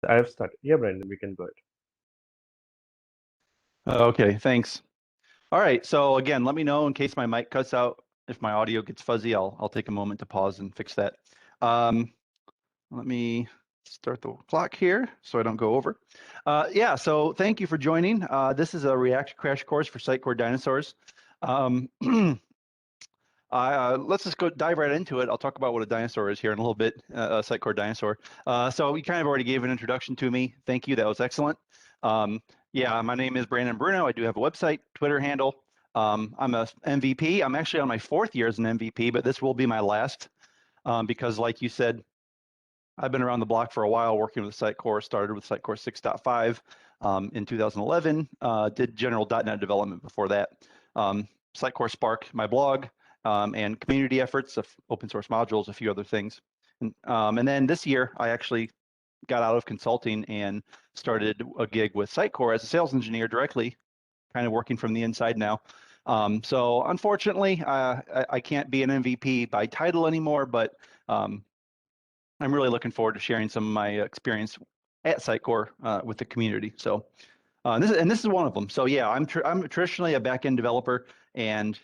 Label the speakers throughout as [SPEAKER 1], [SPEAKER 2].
[SPEAKER 1] I've started. Yeah, Brandon, we can go ahead.
[SPEAKER 2] Okay, thanks. All right, so again, let me know in case my mic cuts out. If my audio gets fuzzy, I'll take a moment to pause and fix that. Let me start the clock here so I don't go over. Yeah, so thank you for joining. This is a React crash course for Sitecore Dinosaurs. Let's just go dive right into it. I'll talk about what a dinosaur is here in a little bit, a Sitecore dinosaur. So you kind of already gave an introduction to me. Thank you, that was excellent. Yeah, my name is Brandon Bruno. I do have a website, Twitter handle. I'm a MVP. I'm actually on my 4th year as an MVP, but this will be my last because like you said, I've been around the block for a while working with Sitecore, started with Sitecore 6.5 in 2011, did general .NET development before that. Sitecore Spark, my blog, and community efforts of open source modules, a few other things. And then this year, I actually got out of consulting and started a gig with Sitecore as a sales engineer directly, kind of working from the inside now. So unfortunately, I can't be an MVP by title anymore, but I'm really looking forward to sharing some of my experience at Sitecore with the community. So this is one of them. So yeah, I'm traditionally a backend developer, and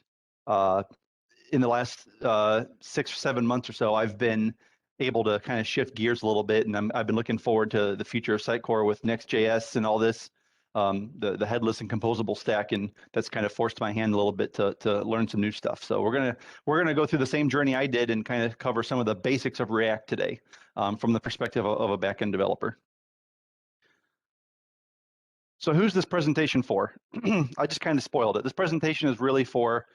[SPEAKER 2] in the last 6 or 7 months or so, I've been able to kind of shift gears a little bit, and I've been looking forward to the future of Sitecore with Next.js and all this, the headless and composable stack, and that's kind of forced my hand a little bit to learn some new stuff. So we're gonna go through the same journey I did and kind of cover some of the basics of React today from the perspective of a backend developer. So who's this presentation for? I just kind of spoiled it. This presentation is really for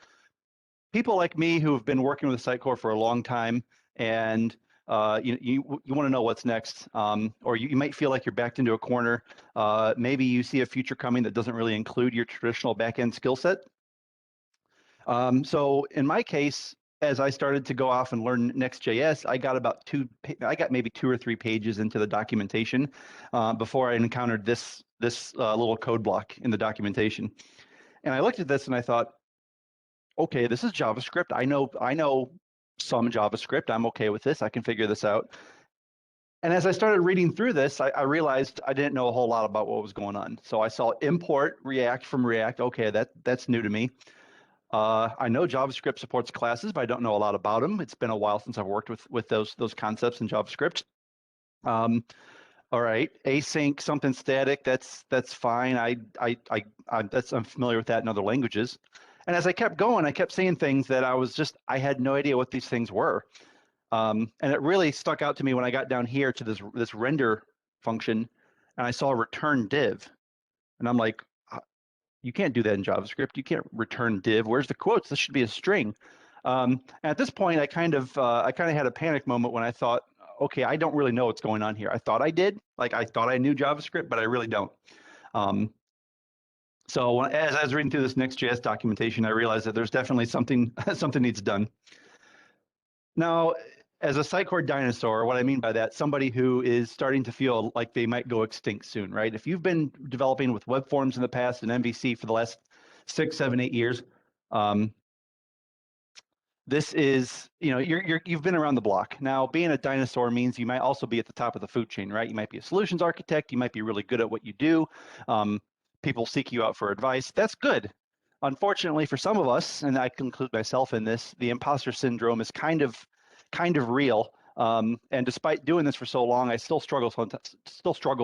[SPEAKER 2] people like me who have been working with Sitecore for a long time, and you want to know what's next, or you might feel like you're backed into a corner. Maybe you see a future coming that doesn't really include your traditional backend skill set. So in my case, as I started to go off and learn Next.js, I got maybe 2 or 3 pages into the documentation before I encountered this little code block in the documentation. And I looked at this and I thought, okay, this is JavaScript. I know some JavaScript. I'm okay with this. I can figure this out. And as I started reading through this, I realized I didn't know a whole lot about what was going on. So I saw import React from React. Okay, that's new to me. I know JavaScript supports classes, but I don't know a lot about them. It's been a while since I've worked with those concepts in JavaScript. All right, async, something static. That's fine. I'm familiar with that in other languages. And as I kept going, I kept seeing things that I had no idea what these things were. And it really stuck out to me when I got down here to this render function, and I saw return div, and I'm like, you can't do that in JavaScript. You can't return div. Where's the quotes? This should be a string. And at this point, I kind of had a panic moment when I thought, okay, I don't really know what's going on here. I thought I did, like I thought I knew JavaScript, but I really don't. So as I was reading through this Next.js documentation, I realized that there's definitely something needs done. Now, as a Sitecore dinosaur, what I mean by that, somebody who is starting to feel like they might go extinct soon, right? If you've been developing with web forms in the past and MVC for the last 6, 7, 8 years, this is, you've been around the block. Now, being a dinosaur means you might also be at the top of the food chain, right? You might be a solutions architect. You might be really good at what you do. People seek you out for advice. That's good. Unfortunately, for some of us, and I can include myself in this, the imposter syndrome is kind of real. And despite doing this for so long, I still struggle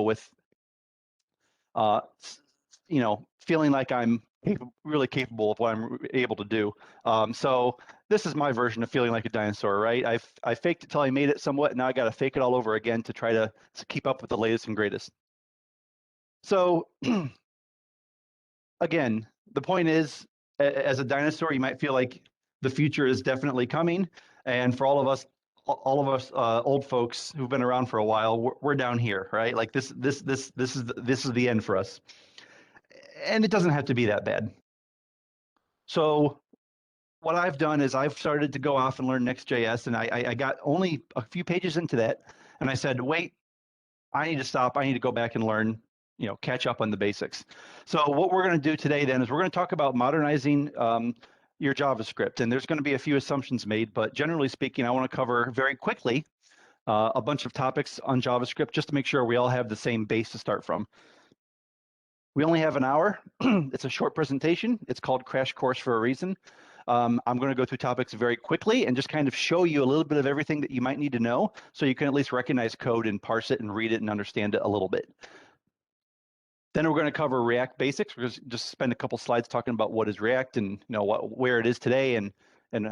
[SPEAKER 2] with, feeling like I'm really capable of what I'm able to do. So this is my version of feeling like a dinosaur, right? I faked it till I made it somewhat, and now I got to fake it all over again to try to keep up with the latest and greatest. So again, the point is, as a dinosaur, you might feel like the future is definitely coming, and for all of us old folks who've been around for a while, we're down here, right? Like this is the end for us, and it doesn't have to be that bad. So what I've done is I've started to go off and learn Next.js, and I got only a few pages into that, and I said, wait, I need to stop. I need to go back and learn, catch up on the basics. So what we're going to do today then is we're going to talk about modernizing your JavaScript, and there's going to be a few assumptions made, but generally speaking, I want to cover very quickly a bunch of topics on JavaScript just to make sure we all have the same base to start from. We only have an hour. It's a short presentation. It's called Crash Course for a reason. I'm going to go through topics very quickly and just kind of show you a little bit of everything that you might need to know so you can at least recognize code and parse it and read it and understand it a little bit. Then we're going to cover React basics. We're going to just spend a couple slides talking about what is React and where it is today and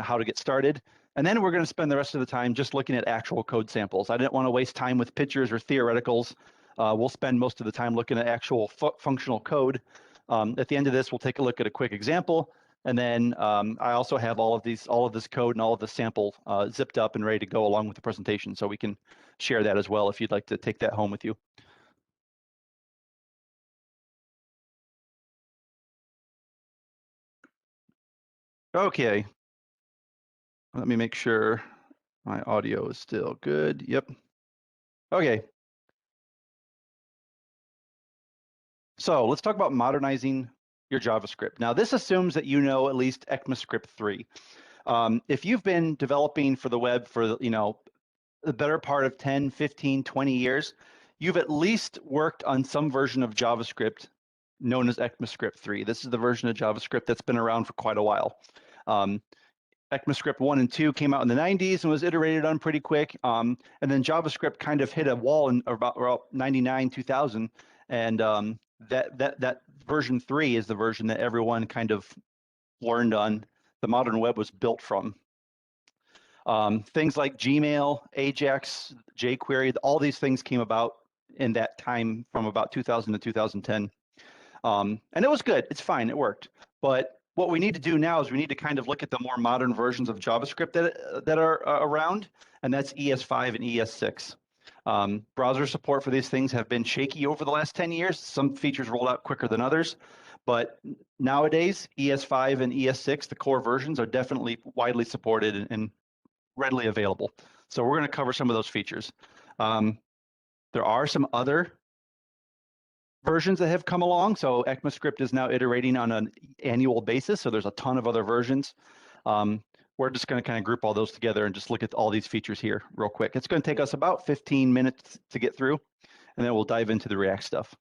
[SPEAKER 2] how to get started. And then we're going to spend the rest of the time just looking at actual code samples. I didn't want to waste time with pictures or theoreticals. We'll spend most of the time looking at actual functional code. At the end of this, we'll take a look at a quick example. And then I also have all of this code and all of the sample zipped up and ready to go along with the presentation. So we can share that as well if you'd like to take that home with you. Okay. Let me make sure my audio is still good. Yep. Okay. So let's talk about modernizing your JavaScript. Now, this assumes that you know at least ECMAScript 3. If you've been developing for the web for the better part of 10, 15, 20 years, you've at least worked on some version of JavaScript known as ECMAScript 3. This is the version of JavaScript that's been around for quite a while. ECMAScript 1 and 2 came out in the 90s and was iterated on pretty quick. And then JavaScript kind of hit a wall in about 99, 2000. And that version 3 is the version that everyone kind of learned on. The modern web was built from. Things like Gmail, Ajax, jQuery, all these things came about in that time from about 2000 to 2010. And it was good. It's fine. It worked. But what we need to do now is we need to kind of look at the more modern versions of JavaScript that are around, and that's ES5 and ES6. Browser support for these things have been shaky over the last 10 years. Some features rolled out quicker than others, but nowadays ES5 and ES6, the core versions, are definitely widely supported and readily available. So we're going to cover some of those features. There are some other versions that have come along. So ECMAScript is now iterating on an annual basis. So there's a ton of other versions. We're just going to kind of group all those together and just look at all these features here real quick. It's going to take us about 15 minutes to get through, and then we'll dive into the React stuff.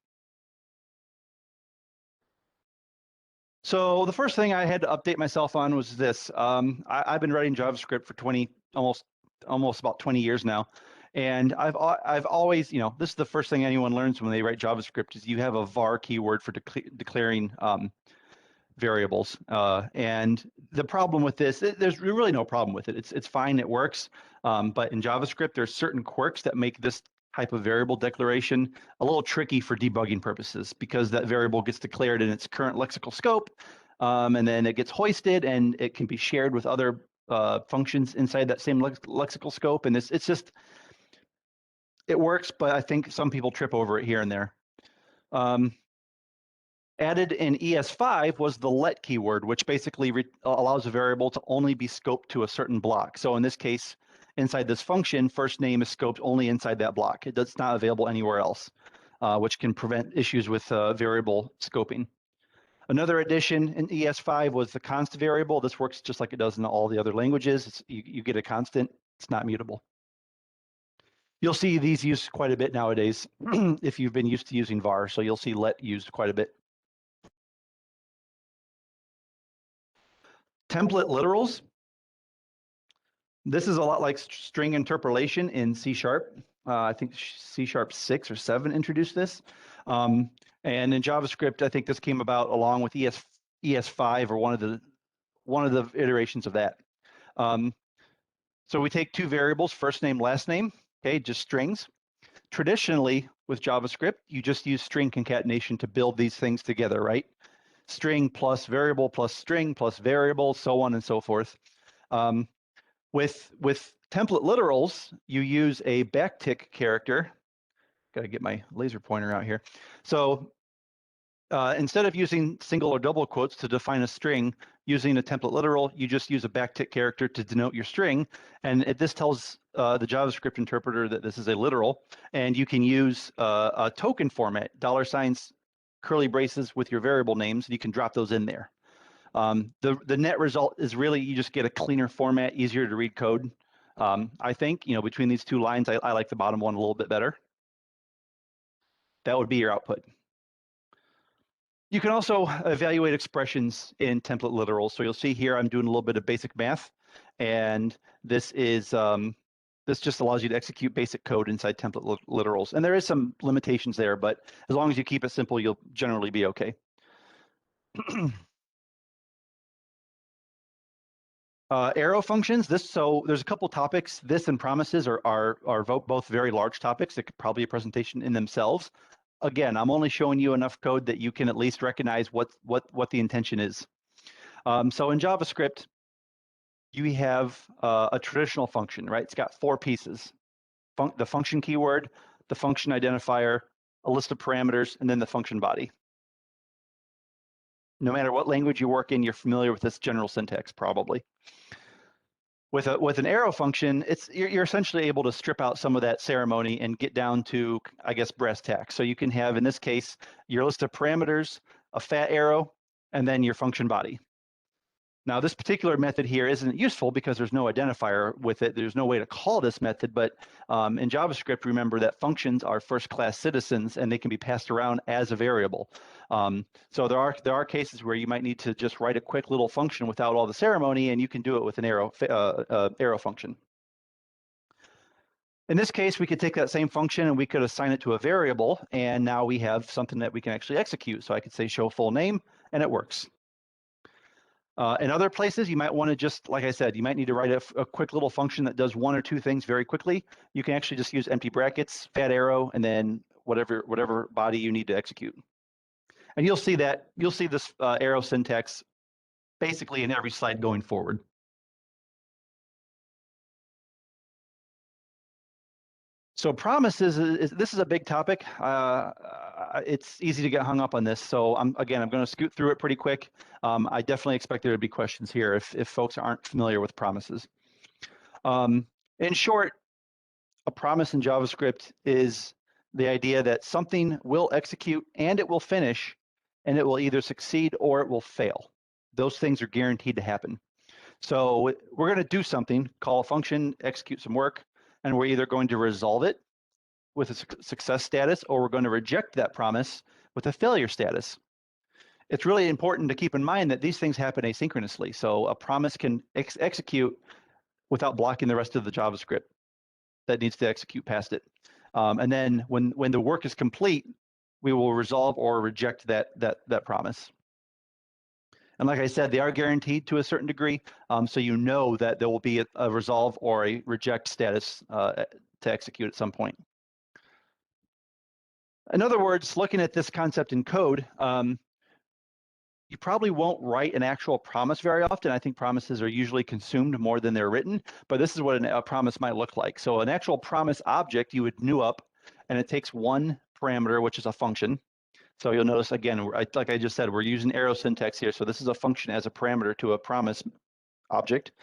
[SPEAKER 2] So the first thing I had to update myself on was this. I've been writing JavaScript for almost about 20 years now. And I've always, this is the first thing anyone learns when they write JavaScript is you have a var keyword for declaring variables. And the problem with this, there's really no problem with it. It's fine, it works. But in JavaScript, there's certain quirks that make this type of variable declaration a little tricky for debugging purposes because that variable gets declared in its current lexical scope. And then it gets hoisted and it can be shared with other functions inside that same lexical scope. And it's just, it works, but I think some people trip over it here and there. Added in ES5 was the let keyword, which basically allows a variable to only be scoped to a certain block. So in this case, inside this function, first name is scoped only inside that block. It's not available anywhere else, which can prevent issues with variable scoping. Another addition in ES5 was the const variable. This works just like it does in all the other languages. You get a constant, it's not mutable. You'll see these used quite a bit nowadays if you've been used to using var, so you'll see let used quite a bit. Template literals. This is a lot like string interpolation in C#. I think C# 6 or 7 introduced this. And in JavaScript, I think this came about along with ES5 or one of the iterations of that. So we take two variables, first name, last name, okay, just strings. Traditionally, with JavaScript, you just use string concatenation to build these things together, right? String plus variable plus string plus variable, so on and so forth. With template literals, you use a backtick character. Got to get my laser pointer out here. So instead of using single or double quotes to define a string, using a template literal, you just use a backtick character to denote your string. And this tells the JavaScript interpreter that this is a literal. And you can use a token format, $, curly braces with your variable names, and you can drop those in there. The net result is really you just get a cleaner format, easier to read code. I think, between these two lines, I like the bottom one a little bit better. That would be your output. You can also evaluate expressions in template literals. So you'll see here I'm doing a little bit of basic math, and this is this just allows you to execute basic code inside template literals. And there is some limitations there, but as long as you keep it simple, you'll generally be okay. Arrow functions. So there's a couple topics. This and promises are both very large topics that could probably be a presentation in themselves. Again, I'm only showing you enough code that you can at least recognize what the intention is. So in JavaScript, you have a traditional function, right? It's got 4 pieces: the function keyword, the function identifier, a list of parameters, and then the function body. No matter what language you work in, you're familiar with this general syntax probably. With an arrow function, you're essentially able to strip out some of that ceremony and get down to, I guess, brass tacks. So you can have, in this case, your list of parameters, a fat arrow, and then your function body. Now, this particular method here isn't useful because there's no identifier with it. There's no way to call this method, but in JavaScript, remember that functions are first-class citizens and they can be passed around as a variable. So there are cases where you might need to just write a quick little function without all the ceremony, and you can do it with an arrow function. In this case, we could take that same function and we could assign it to a variable, and now we have something that we can actually execute. So I could say show full name, and it works. In other places, you might want to just, like I said, you might need to write a quick little function that does 1 or 2 things very quickly. You can actually just use empty brackets, fat arrow, and then whatever body you need to execute. And you'll see this arrow syntax basically in every slide going forward. So promises, this is a big topic. It's easy to get hung up on this. So I'm going to scoot through it pretty quick. I definitely expect there to be questions here if folks aren't familiar with promises. In short, a promise in JavaScript is the idea that something will execute and it will finish, and it will either succeed or it will fail. Those things are guaranteed to happen. So we're going to do something, call a function, execute some work, and we're either going to resolve it with a success status, or we're going to reject that promise with a failure status. It's really important to keep in mind that these things happen asynchronously. So a promise can execute without blocking the rest of the JavaScript that needs to execute past it. And then when the work is complete, we will resolve or reject that promise. And like I said, they are guaranteed to a certain degree, so you know that there will be a resolve or a reject status to execute at some point. In other words, looking at this concept in code, you probably won't write an actual promise very often. I think promises are usually consumed more than they're written, but this is what a promise might look like. So an actual promise object you would new up, and it takes 1 parameter, which is a function. So you'll notice, again, like I just said, we're using arrow syntax here. So this is a function as a parameter to a promise object.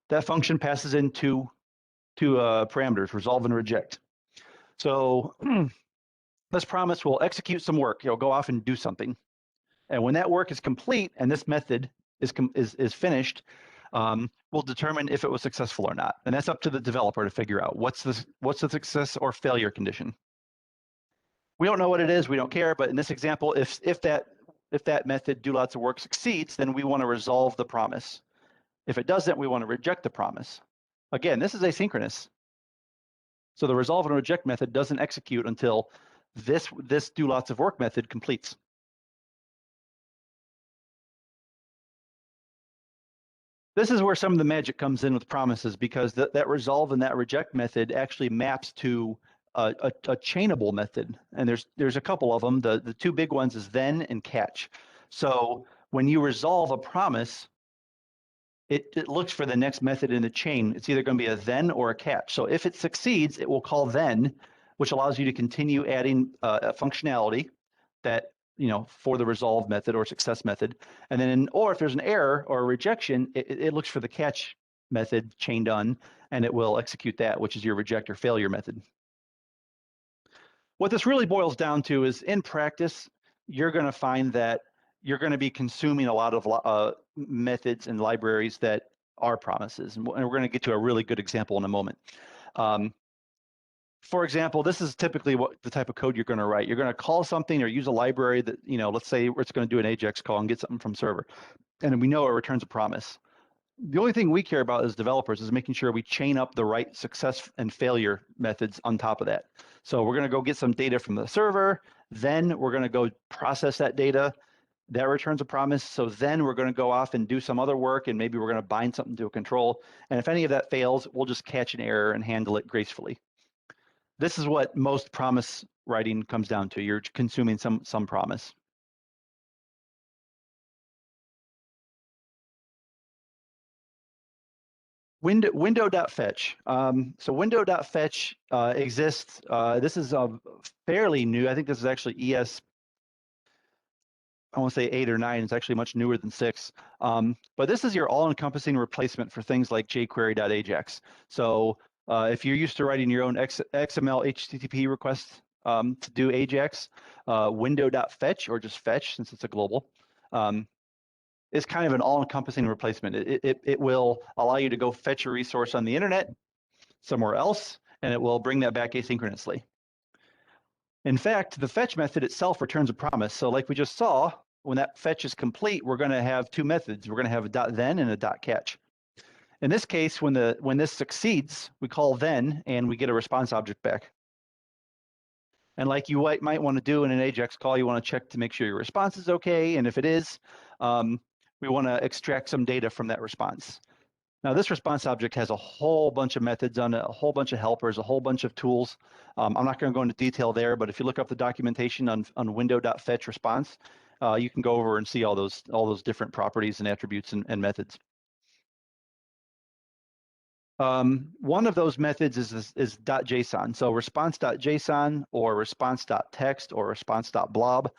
[SPEAKER 2] That function passes into 2 parameters, resolve and reject. So this promise will execute some work. It'll go off and do something. And when that work is complete and this method is finished, we'll determine if it was successful or not. And that's up to the developer to figure out what's the success or failure condition. We don't know what it is, we don't care, but in this example, if that method do lots of work succeeds, then we want to resolve the promise. If it doesn't, we want to reject the promise. Again, this is asynchronous. So the resolve and reject method doesn't execute until this do lots of work method completes. This is where some of the magic comes in with promises, because that resolve and that reject method actually maps to a chainable method, and there's a couple of them. The 2 big ones is then and catch. So when you resolve a promise, it looks for the next method in the chain. It's either going to be a then or a catch. So if it succeeds, it will call then, which allows you to continue adding a functionality that, for the resolve method or success method. And then, or if there's an error or a rejection, it looks for the catch method, chain done, and it will execute that, which is your reject or failure method. What this really boils down to is, in practice, you're going to find that you're going to be consuming a lot of methods and libraries that are promises. And we're going to get to a really good example in a moment. For example, this is typically what the type of code you're going to write. You're going to call something or use a library that, let's say it's going to do an AJAX call and get something from server. And we know it returns a promise. The only thing we care about as developers is making sure we chain up the right success and failure methods on top of that. So we're going to go get some data from the server. Then we're going to go process that data. That returns a promise. So then we're going to go off and do some other work, and maybe we're going to bind something to a control. And if any of that fails, we'll just catch an error and handle it gracefully. This is what most promise writing comes down to. You're consuming some promise. Window.fetch. So window.fetch exists. This is fairly new. I think this is actually ES, I want to say 8 or 9. It's actually much newer than 6. But this is your all-encompassing replacement for things like jQuery.ajax. So if you're used to writing your own XML HTTP requests to do AJAX, window.fetch, or just fetch since it's a global, is kind of an all-encompassing replacement. It will allow you to go fetch a resource on the internet somewhere else, and it will bring that back asynchronously. In fact, the fetch method itself returns a promise. So like we just saw, when that fetch is complete, we're going to have two methods. We're going to have a .then and a .catch. In this case, when this succeeds, we call then, and we get a response object back. And like you might want to do in an AJAX call, you want to check to make sure your response is okay. And if it is, we want to extract some data from that response. Now, this response object has a whole bunch of methods on it, a whole bunch of helpers, a whole bunch of tools. I'm not going to go into detail there, but if you look up the documentation on window.fetch response, you can go over and see all those different properties and attributes and methods. One of those methods is .json. So response.json or response.text or response.blob.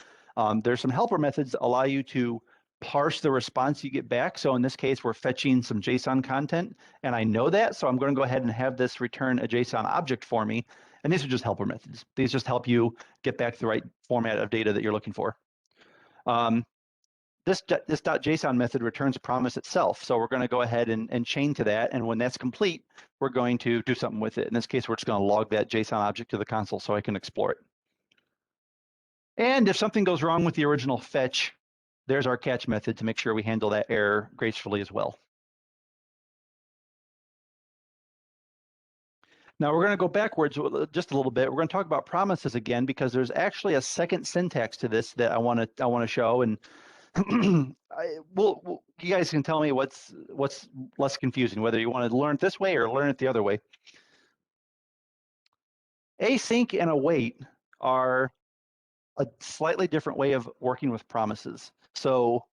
[SPEAKER 2] There's some helper methods that allow you to parse the response you get back. So in this case, we're fetching some JSON content, and I know that, so I'm going to go ahead and have this return a JSON object for me. And these are just helper methods. These just help you get back the right format of data that you're looking for. This .json method returns a promise itself. So we're going to go ahead and chain to that. And when that's complete, we're going to do something with it. In this case, we're just going to log that JSON object to the console so I can explore it. And if something goes wrong with the original fetch, there's our catch method to make sure we handle that error gracefully as well. Now we're going to go backwards just a little bit. We're going to talk about promises again because there's actually a second syntax to this that I want to show. And you guys can tell me what's less confusing, whether you want to learn it this way or learn it the other way. Async and await are a slightly different way of working with promises. So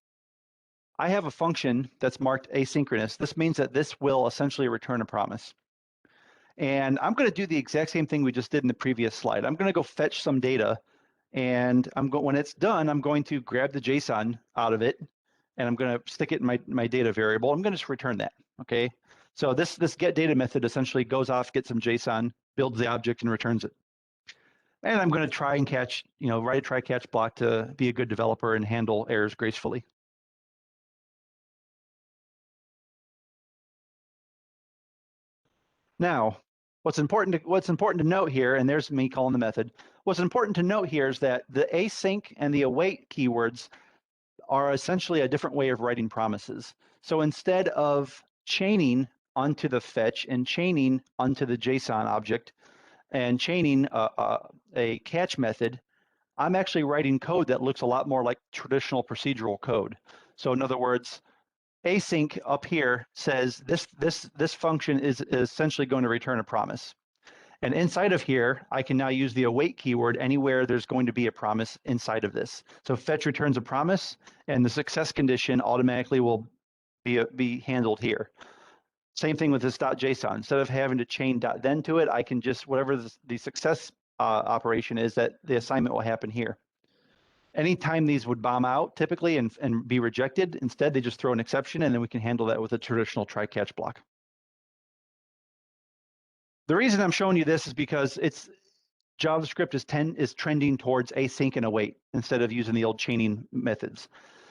[SPEAKER 2] I have a function that's marked asynchronous. This means that this will essentially return a promise. And I'm going to do the exact same thing we just did in the previous slide. I'm going to go fetch some data, and when it's done, I'm going to grab the JSON out of it, and I'm going to stick it in my data variable. I'm going to just return that, okay? So this get data method essentially goes off, gets some JSON, builds the object, and returns it. And I'm going to try and catch, write a try-catch block to be a good developer and handle errors gracefully. Now, what's important to note here, and there's me calling the method. What's important to note here is that the async and the await keywords are essentially a different way of writing promises. So instead of chaining onto the fetch and chaining onto the JSON object and chaining a catch method, I'm actually writing code that looks a lot more like traditional procedural code. So in other words, async up here says this function is essentially going to return a promise. And inside of here, I can now use the await keyword anywhere there's going to be a promise inside of this. So fetch returns a promise, and the success condition automatically will be handled here. Same thing with this .json. Instead of having to chain .then to it, I can just, whatever the success operation is, that the assignment will happen here. Anytime these would bomb out typically and be rejected, instead they just throw an exception, and then we can handle that with a traditional try-catch block. The reason I'm showing you this is because JavaScript is trending towards async and await instead of using the old chaining methods.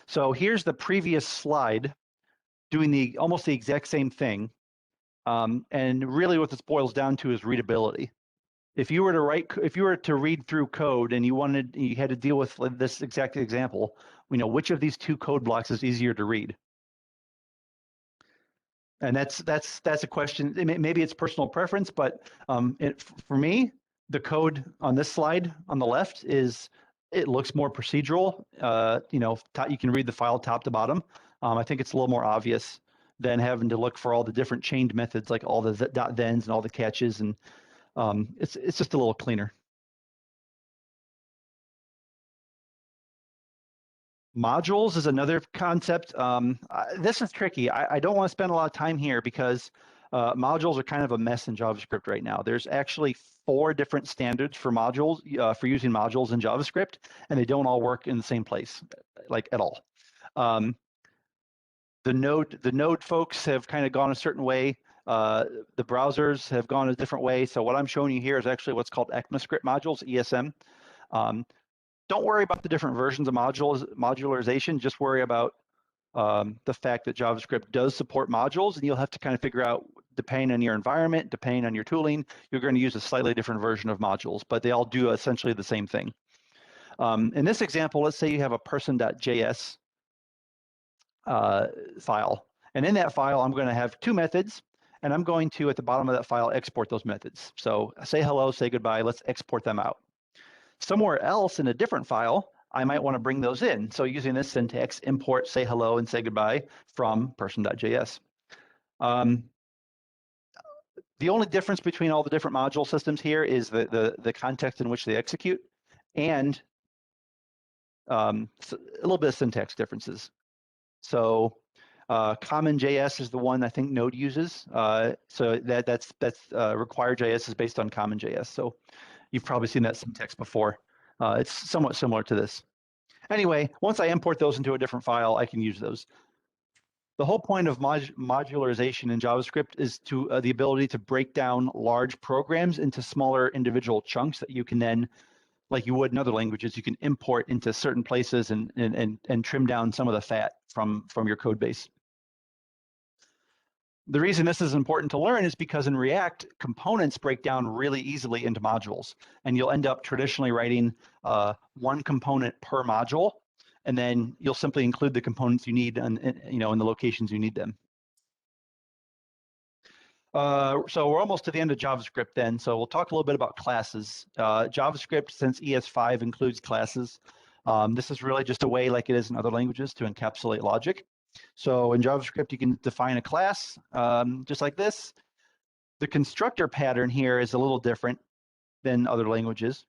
[SPEAKER 2] So here's the previous slide doing almost the exact same thing. And really what this boils down to is readability. If you were to read through code and you had to deal with this exact example, which of these two code blocks is easier to read? And that's a question. Maybe it's personal preference, but for me, the code on this slide on the left it looks more procedural. You can read the file top to bottom. I think it's a little more obvious than having to look for all the different chained methods, like all the .thens and all the catches, and it's just a little cleaner. Modules is another concept. This is tricky. I don't want to spend a lot of time here because modules are kind of a mess in JavaScript right now. There's actually 4 different standards for modules, for using modules in JavaScript, and they don't all work in the same place, like at all. The Node folks have kind of gone a certain way. The browsers have gone a different way. So what I'm showing you here is actually what's called ECMAScript modules, ESM. Don't worry about the different versions of modularization. Just worry about the fact that JavaScript does support modules, and you'll have to kind of figure out, depending on your environment, depending on your tooling, you're going to use a slightly different version of modules, but they all do essentially the same thing. In this example, let's say you have a person.js file, and in that file, I'm going to have 2 methods, and I'm going to, at the bottom of that file, export those methods. So say hello, say goodbye, let's export them out. Somewhere else in a different file, I might want to bring those in. So using this syntax, import say hello and say goodbye from person.js. The only difference between all the different module systems here is the context in which they execute, and a little bit of syntax differences. So CommonJS is the one I think Node uses. So that's required JS is based on CommonJS. So you've probably seen that syntax before. It's somewhat similar to this. Anyway, once I import those into a different file, I can use those. The whole point of modularization in JavaScript is the ability to break down large programs into smaller individual chunks that you can then, like you would in other languages, you can import into certain places and trim down some of the fat from your code base. The reason this is important to learn is because in React, components break down really easily into modules, and you'll end up traditionally writing 1 component per module, and then you'll simply include the components you need in the locations you need them. So we're almost to the end of JavaScript then, so we'll talk a little bit about classes. JavaScript, since ES5 includes classes, this is really just a way, like it is in other languages, to encapsulate logic. So in JavaScript, you can define a class just like this. The constructor pattern here is a little different than other languages.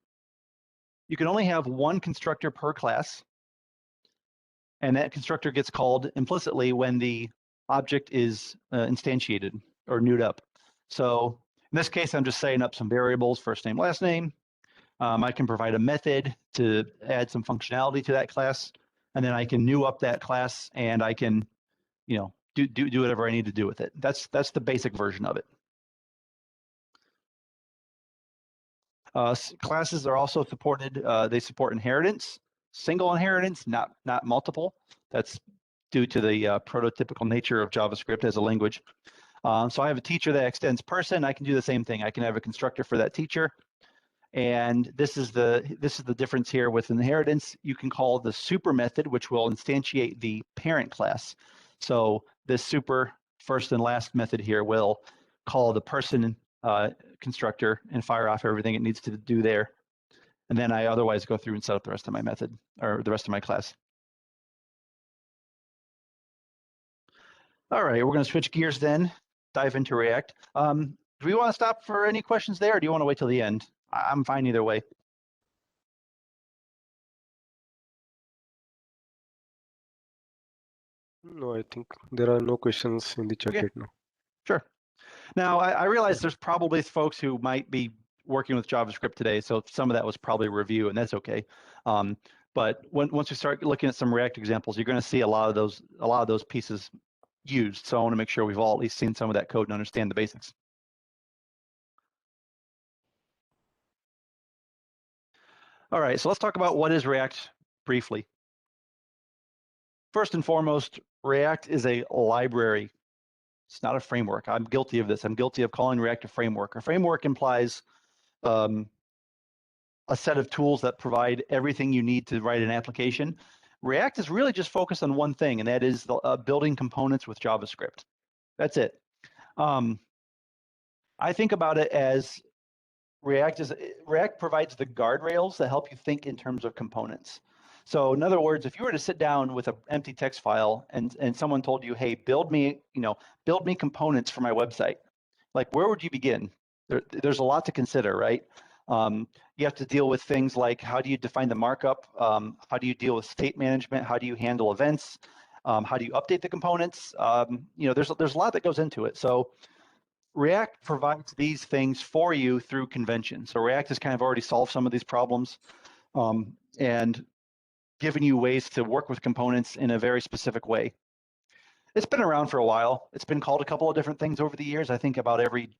[SPEAKER 2] You can only have 1 constructor per class, and that constructor gets called implicitly when the object is instantiated or newed up. So in this case, I'm just setting up some variables, first name, last name. I can provide a method to add some functionality to that class, and then I can new up that class, and I can, do whatever I need to do with it. That's the basic version of it. Classes are also supported. They support inheritance, single inheritance, not multiple. That's due to the prototypical nature of JavaScript as a language. So I have a teacher that extends person. I can do the same thing. I can have a constructor for that teacher. And this is the difference here with inheritance. You can call the super method, which will instantiate the parent class. So this super first and last method here will call the person constructor and fire off everything it needs to do there. And then I otherwise go through and set up the rest of my method, or the rest of my class. All right, we're going to switch gears then, dive into React. Do we want to stop for any questions there, or do you want to wait till the end? I'm fine either way.
[SPEAKER 3] No, I think there are no questions in the chat right now.
[SPEAKER 2] Sure. Now, I realize there's probably folks who might be working with JavaScript today, so some of that was probably review, and that's okay. But once we start looking at some React examples, you're going to see a lot of those pieces used. So I want to make sure we've all at least seen some of that code and understand the basics. All right, so let's talk about what is React briefly. first and foremost, React is a library. It's not a framework. I'm guilty of this. I'm guilty of calling React a framework. A framework implies a set of tools that provide everything you need to write an application. React is really just focused on one thing, and that is the, building components with JavaScript. That's it. I think about it as React provides the guardrails that help you think in terms of components. So in other words, if you were to sit down with an empty text file and someone told you, hey, build me components for my website, like where would you begin? There's a lot to consider, right? You have to deal with things like how do you define the markup? How do you deal with state management? How do you handle events? How do you update the components? There's a lot that goes into it. So React provides these things for you through convention. So React has kind of already solved some of these problems and given you ways to work with components in a very specific way. It's been around for a while. It's been called a couple of different things over the years. I think about every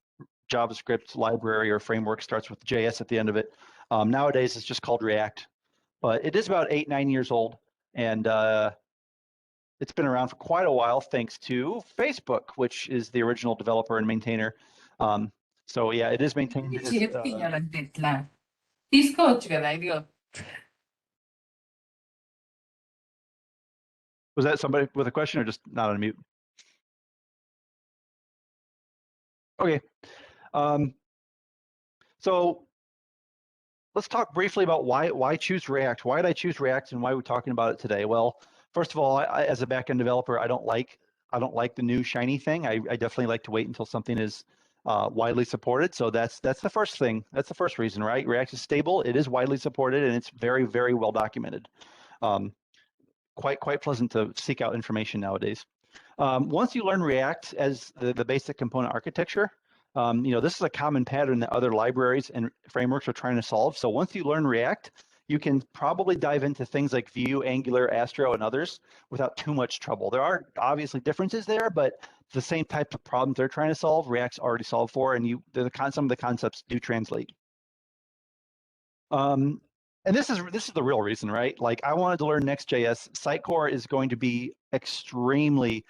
[SPEAKER 2] JavaScript library or framework starts with JS at the end of it. Nowadays, it's just called React. But it is about 8-9 years old. And it's been around for quite a while, thanks to Facebook, which is the original developer and maintainer. So yeah, it is maintained. Was that somebody with a question or just not on mute? Okay. So let's talk briefly about why choose React. Why did I choose React and why are we talking about it today? Well, first of all, I as a backend developer, I don't like the new shiny thing. I definitely like to wait until something is widely supported. So that's the first thing. That's the first reason, right? React is stable. It is widely supported, and it's very, very well documented. Quite pleasant to seek out information nowadays. Once you learn React as the basic component architecture, this is a common pattern that other libraries and frameworks are trying to solve. So once you learn React, you can probably dive into things like Vue, Angular, Astro, and others without too much trouble. There are obviously differences there, but the same types of problems they're trying to solve, React's already solved for, and some of the concepts do translate. And this is the real reason, right? Like I wanted to learn Next.js. Sitecore is going to be extremely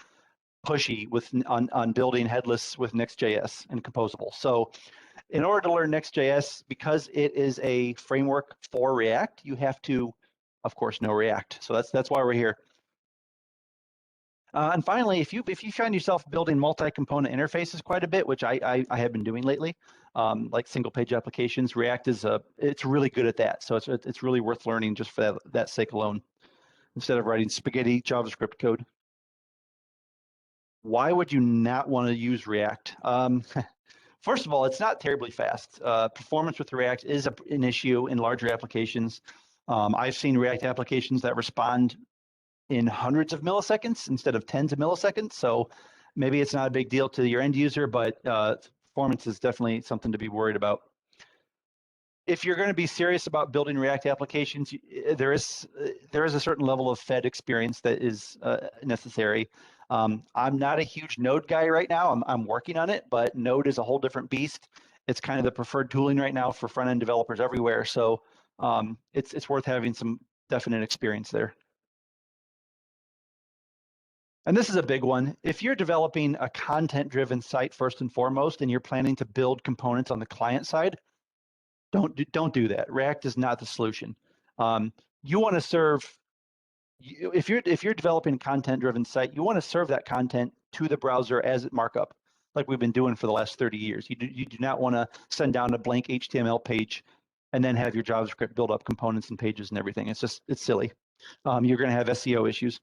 [SPEAKER 2] pushy on building headless with Next.js and composable. So in order to learn Next.js, because it is a framework for React, you have to, of course, know React. So that's why we're here. And finally, if you find yourself building multi-component interfaces quite a bit, which I have been doing lately, like single-page applications, React it's really good at that. So it's really worth learning just for that sake alone, instead of writing spaghetti JavaScript code. Why would you not want to use React? First of all, it's not terribly fast. Performance with React is an issue in larger applications. I've seen React applications that respond in hundreds of milliseconds instead of tens of milliseconds. So maybe it's not a big deal to your end user, but performance is definitely something to be worried about. If you're going to be serious about building React applications, there is a certain level of Fed experience that is necessary. I'm not a huge Node guy right now. I'm working on it, but Node is a whole different beast. It's kind of the preferred tooling right now for front-end developers everywhere. So it's worth having some definite experience there. And this is a big one. If you're developing a content-driven site first and foremost, and you're planning to build components on the client side, don't do that. React is not the solution. You want to serve. If you're developing a content-driven site, you want to serve that content to the browser as markup, like we've been doing for the last 30 years. You do not want to send down a blank HTML page and then have your JavaScript build up components and pages and everything. It's silly. You're going to have SEO issues.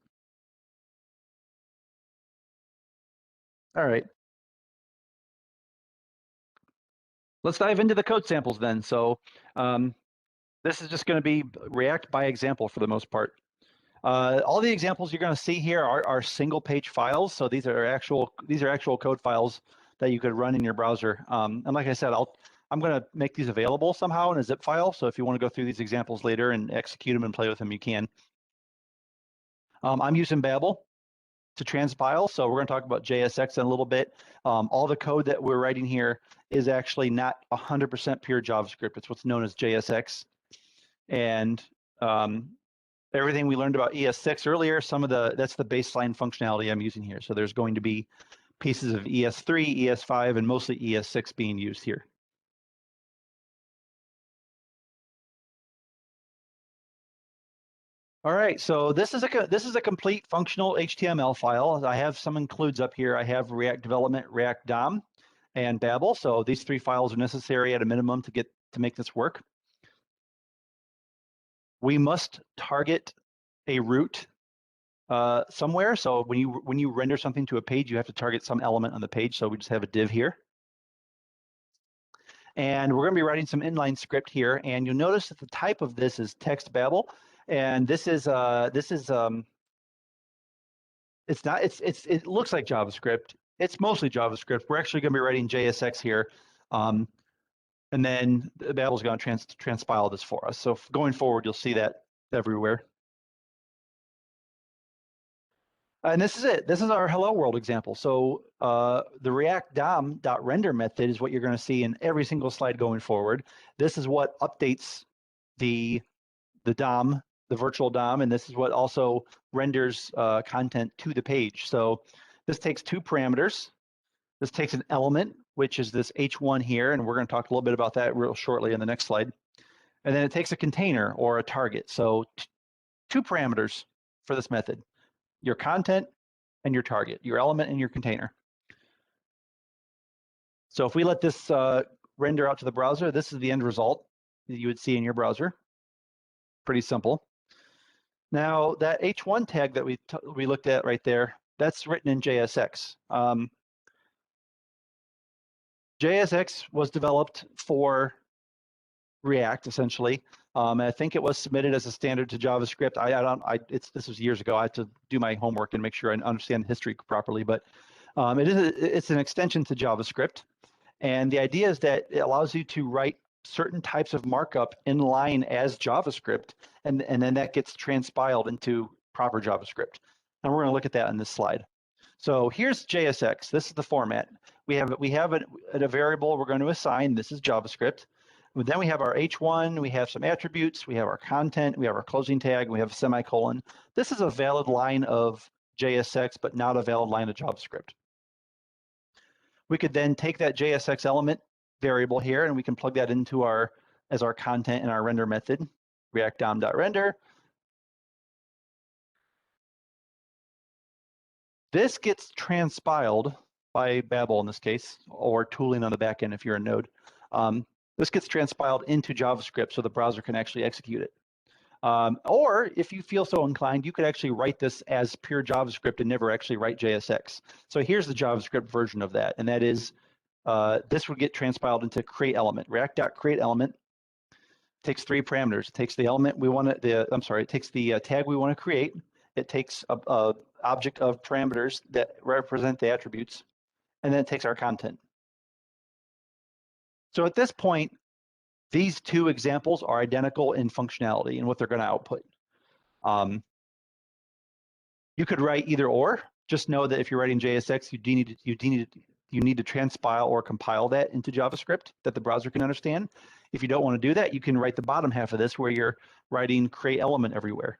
[SPEAKER 2] All right. Let's dive into the code samples then. So this is just going to be React by example for the most part. All the examples you're going to see here are single page files. So these are actual code files that you could run in your browser. And like I said, I'm going to make these available somehow in a zip file. So if you want to go through these examples later and execute them and play with them, you can. I'm using Babel to transpile. So we're going to talk about JSX in a little bit. All the code that we're writing here is actually not 100% pure JavaScript. It's what's known as JSX. And everything we learned about ES6 earlier, that's the baseline functionality I'm using here. So there's going to be pieces of ES3, ES5, and mostly ES6 being used here. All right, so this is a complete functional HTML file. I have some includes up here. I have React Development, React DOM, and Babel. So these 3 files are necessary at a minimum to make this work. We must target a root somewhere. So when you render something to a page, you have to target some element on the page. So we just have a div here. And we're going to be writing some inline script here. And you'll notice that the type of this is text Babel. And it looks like JavaScript. It's mostly JavaScript. We're actually going to be writing JSX here. And then Babel's going to transpile this for us. So going forward, you'll see that everywhere. And this is it. This is our hello world example. So the React DOM.render method is what you're going to see in every single slide going forward. This is what updates the DOM, the virtual DOM, and this is what also renders content to the page. So this takes 2 parameters. This takes an element, which is this H1 here, and we're going to talk a little bit about that real shortly in the next slide. And then it takes a container or a target. So 2 parameters for this method: your content and your target, your element and your container. So if we let this render out to the browser, this is the end result that you would see in your browser. Pretty simple. Now that H1 tag that we looked at right there, that's written in JSX. JSX was developed for React essentially. I think it was submitted as a standard to JavaScript. This was years ago. I had to do my homework and make sure I understand the history properly. But it's an extension to JavaScript, and the idea is that it allows you to write certain types of markup in line as JavaScript, and then that gets transpiled into proper JavaScript. And we're going to look at that in this slide. So here's JSX. This is the format. We have a variable we're going to assign. This is JavaScript. Then we have our H1, we have some attributes, we have our content, we have our closing tag, we have a semicolon. This is a valid line of JSX, but not a valid line of JavaScript. We could then take that JSX element variable here, and we can plug that into as our content in our render method, React DOM.render. This gets transpiled by Babel in this case, or tooling on the backend if you're a node. This gets transpiled into JavaScript so the browser can actually execute it. Or if you feel so inclined, you could actually write this as pure JavaScript and never actually write JSX. So here's the JavaScript version of that, and that is this would get transpiled into create element. React.create element takes 3 parameters. It takes the element we want to, it takes the tag we want to create. It takes a object of parameters that represent the attributes, and then it takes our content. So at this point, these 2 examples are identical in functionality and what they're going to output. You could write either or. Just know that if you're writing JSX, you need to transpile or compile that into JavaScript that the browser can understand. If you don't want to do that, you can write the bottom half of this where you're writing create element everywhere.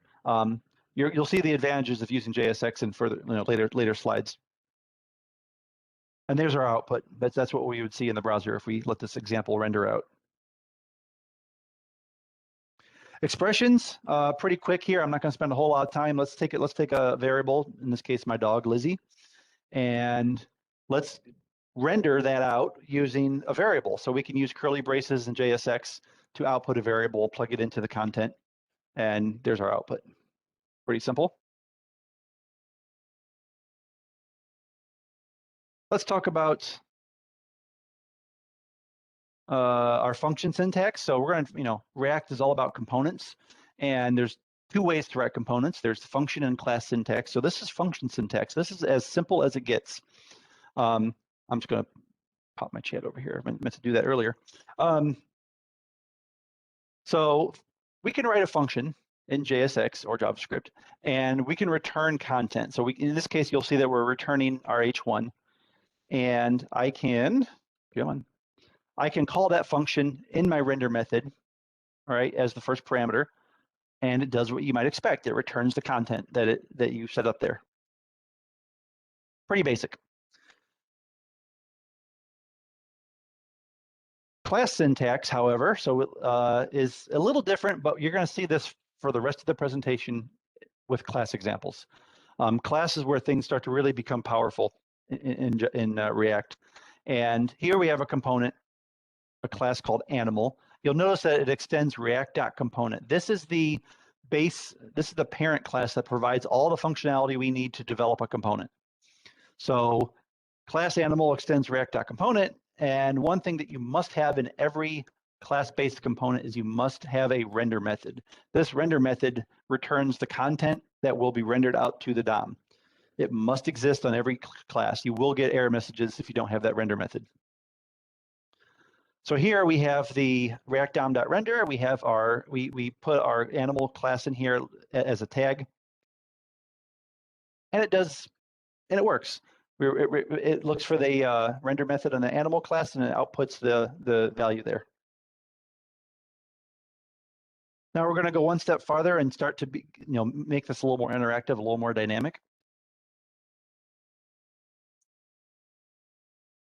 [SPEAKER 2] You'll see the advantages of using JSX in further later slides. And there's our output. That's what we would see in the browser if we let this example render out. Expressions, pretty quick here. I'm not going to spend a whole lot of time. Let's take a variable, in this case my dog Lizzie, and let's render that out using a variable. So we can use curly braces in JSX to output a variable, plug it into the content, and there's our output. Pretty simple. Let's talk about our function syntax. So we're going to, React is all about components, and there's 2 ways to write components. There's function and class syntax. So this is function syntax. This is as simple as it gets. I'm just going to pop my chat over here. I meant to do that earlier. So we can write a function in JSX or JavaScript, and we can return content. So in this case, you'll see that we're returning our H1, and I can call that function in my render method, all right, as the first parameter. and it does what you might expect. It returns the content that you set up there. Pretty basic. Class syntax, however, is a little different, but you're going to see this for the rest of the presentation with class examples. Class is where things start to really become powerful in React. And here we have a component, a class called animal. You'll notice that it extends react.component. This is the base, this is the parent class that provides all the functionality we need to develop a component. So class animal extends react.component, and one thing that you must have in every class-based component is you must have a render method. This render method returns the content that will be rendered out to the DOM. It must exist on every class. You will get error messages if you don't have that render method. So here we have the React DOM.render. We have we put our animal class in here as a tag, and it works. It looks for the render method on the animal class, and it outputs the value there. Now we're going to go one step farther and start to make this a little more interactive, a little more dynamic.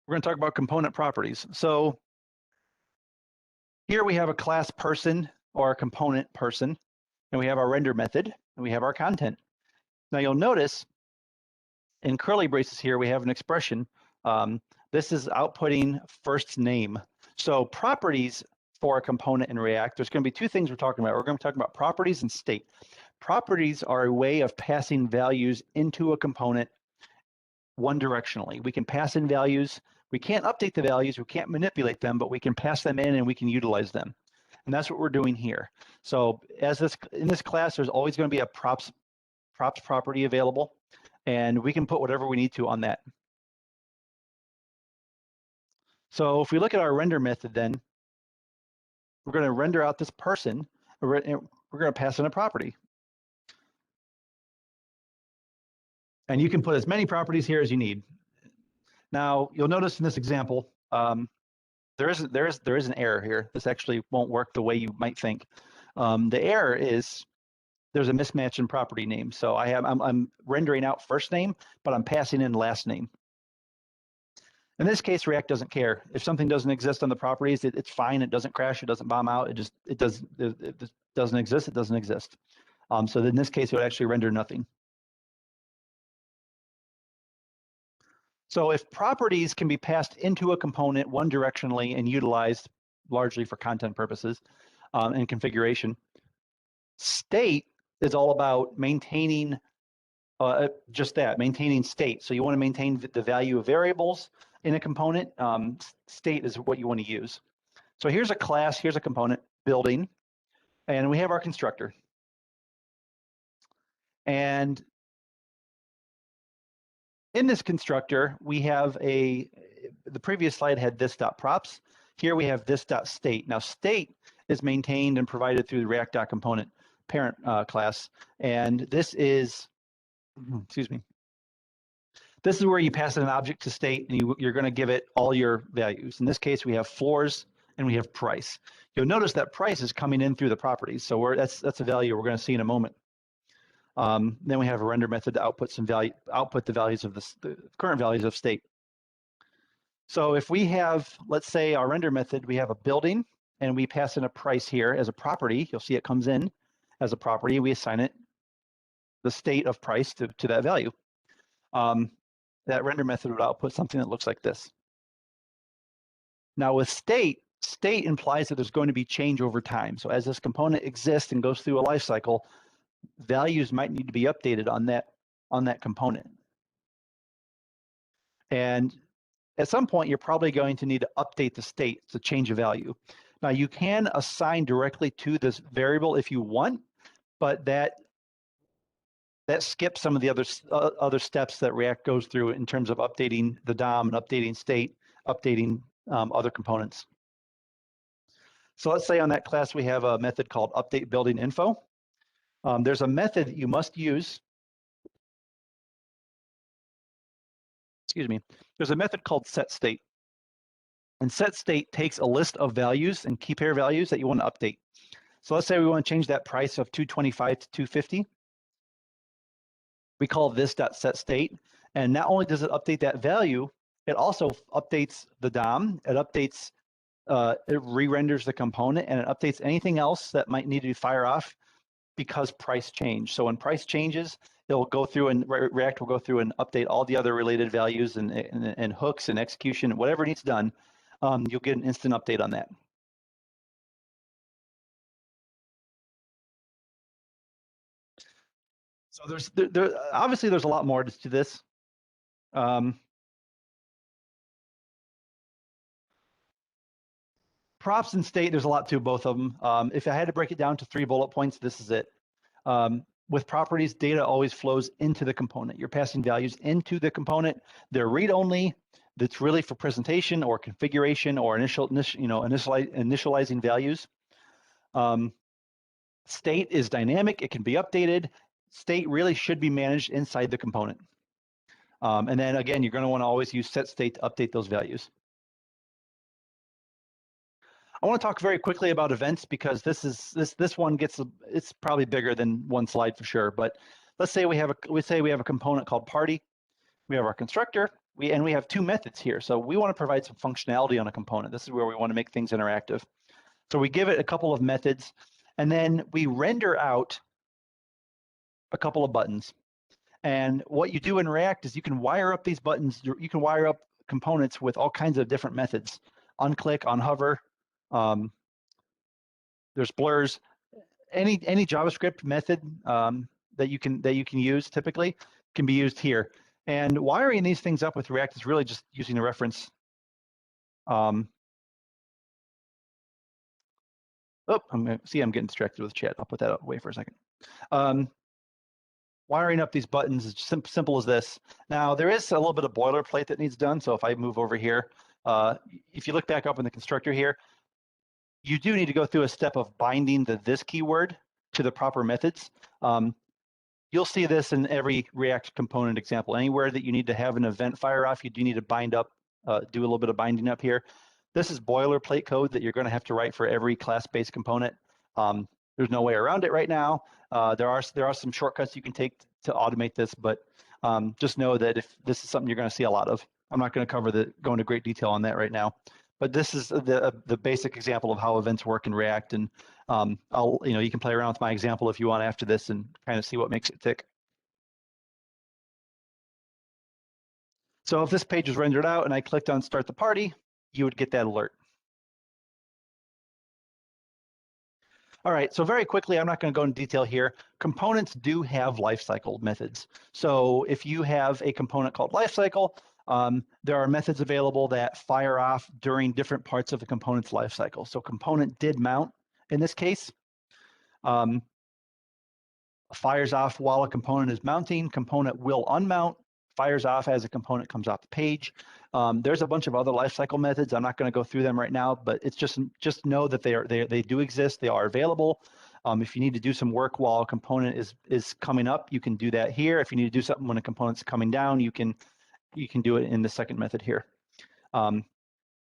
[SPEAKER 2] We're going to talk about component properties. So here we have a class person or a component person, and we have our render method, and we have our content. Now you'll notice in curly braces here, we have an expression. This is outputting first name. So properties for a component in React, there's going to be two things we're talking about. We're going to talk about properties and state. Properties are a way of passing values into a component one directionally. We can pass in values. We can't update the values. We can't manipulate them, but we can pass them in and we can utilize them. And that's what we're doing here. So in this class, there's always going to be a props property available, and we can put whatever we need to on that. So if we look at our render method, then we're going to render out this person. We're going to pass in a property. And you can put as many properties here as you need. Now, you'll notice in this example, there is an error here. This actually won't work the way you might think. The error is there's a mismatch in property name. So I'm rendering out first name, but I'm passing in last name. In this case, React doesn't care. If something doesn't exist on the properties, it's fine. It doesn't crash. It doesn't bomb out. It doesn't exist. It doesn't exist. So in this case, it would actually render nothing. So if properties can be passed into a component one directionally and utilized largely for content purposes and configuration, state is all about maintaining just that, maintaining state. So you want to maintain the value of variables in a component. State is what you want to use. So here's a class, here's a component, building, and we have our constructor. And in this constructor, we have the previous slide had this.props. Here we have this.state. Now state is maintained and provided through the React.component parent class. And this is, excuse me, this is where you pass in an object to state, and you're going to give it all your values. In this case, we have floors and we have price. You'll notice that price is coming in through the properties. So that's a value we're going to see in a moment. Then we have a render method to output the values of the current values of state. So if we have, let's say our render method, we have a building and we pass in a price here as a property. You'll see it comes in as a property. We assign it the state of price to that value. That render method would output something that looks like this. Now with state implies that there's going to be change over time. So as this component exists and goes through a life cycle, values might need to be updated on that component. And at some point, you're probably going to need to update the state to change a value. Now you can assign directly to this variable if you want, but that skips some of the other steps that React goes through in terms of updating the DOM and updating state, updating other components. So let's say on that class, we have a method called update building info. There's a method that you must use. Excuse me. There's a method called setState. And setState takes a list of values and key pair values that you want to update. So let's say we want to change that price of 225 to 250. We call this .setState, and not only does it update that value, it also updates the DOM, it updates, it re-renders the component, and it updates anything else that might need to fire off because price changed. So when price changes, it'll go through and React will go through and update all the other related values and hooks and execution, whatever needs done, you'll get an instant update on that. So obviously there's a lot more to this. Props and state, there's a lot to both of them. If I had to break it down to 3 bullet points, this is it. With properties, data always flows into the component. You're passing values into the component. They're read-only. That's really for presentation or configuration or initializing values. State is dynamic. It can be updated. State really should be managed inside the component. And then again, you're going to want to always use setState to update those values. I want to talk very quickly about events because this one gets, it's probably bigger than one slide for sure. But let's say we have a component called party. We have our constructor, and we have 2 methods here. So we want to provide some functionality on a component. This is where we want to make things interactive. So we give it a couple of methods, and then we render out a couple of buttons. And what you do in React is you can wire up these buttons. You can wire up components with all kinds of different methods. Unclick, unhover. There's blurs. Any JavaScript method that you can use typically can be used here. And wiring these things up with React is really just using a reference. I'm getting distracted with chat. I'll put that away for a second. Wiring up these buttons is simple as this. Now, there is a little bit of boilerplate that needs done. So if I move over here, if you look back up in the constructor here, you do need to go through a step of binding this keyword to the proper methods. You'll see this in every React component example. Anywhere that you need to have an event fire off, you do need to bind up, do a little bit of binding up here. This is boilerplate code that you're going to have to write for every class-based component. There's no way around it right now. There are some shortcuts you can take to automate this, but just know that if this is something you're going to see a lot of. I'm not going to go into great detail on that right now. But this is the basic example of how events work in React, and you can play around with my example if you want after this and kind of see what makes it tick. So if this page is rendered out and I clicked on Start the Party, you would get that alert. All right, so very quickly, I'm not going to go into detail here. Components do have lifecycle methods. So if you have a component called lifecycle, there are methods available that fire off during different parts of the component's lifecycle. So component did mount in this case. Fires off while a component is mounting. Component will unmount. Fires off as a component comes off the page. There's a bunch of other lifecycle methods. I'm not going to go through them right now, but it's just know that they do exist. They are available. If you need to do some work while a component is coming up, you can do that here. If you need to do something when a component's coming down, you can do it in the second method here. In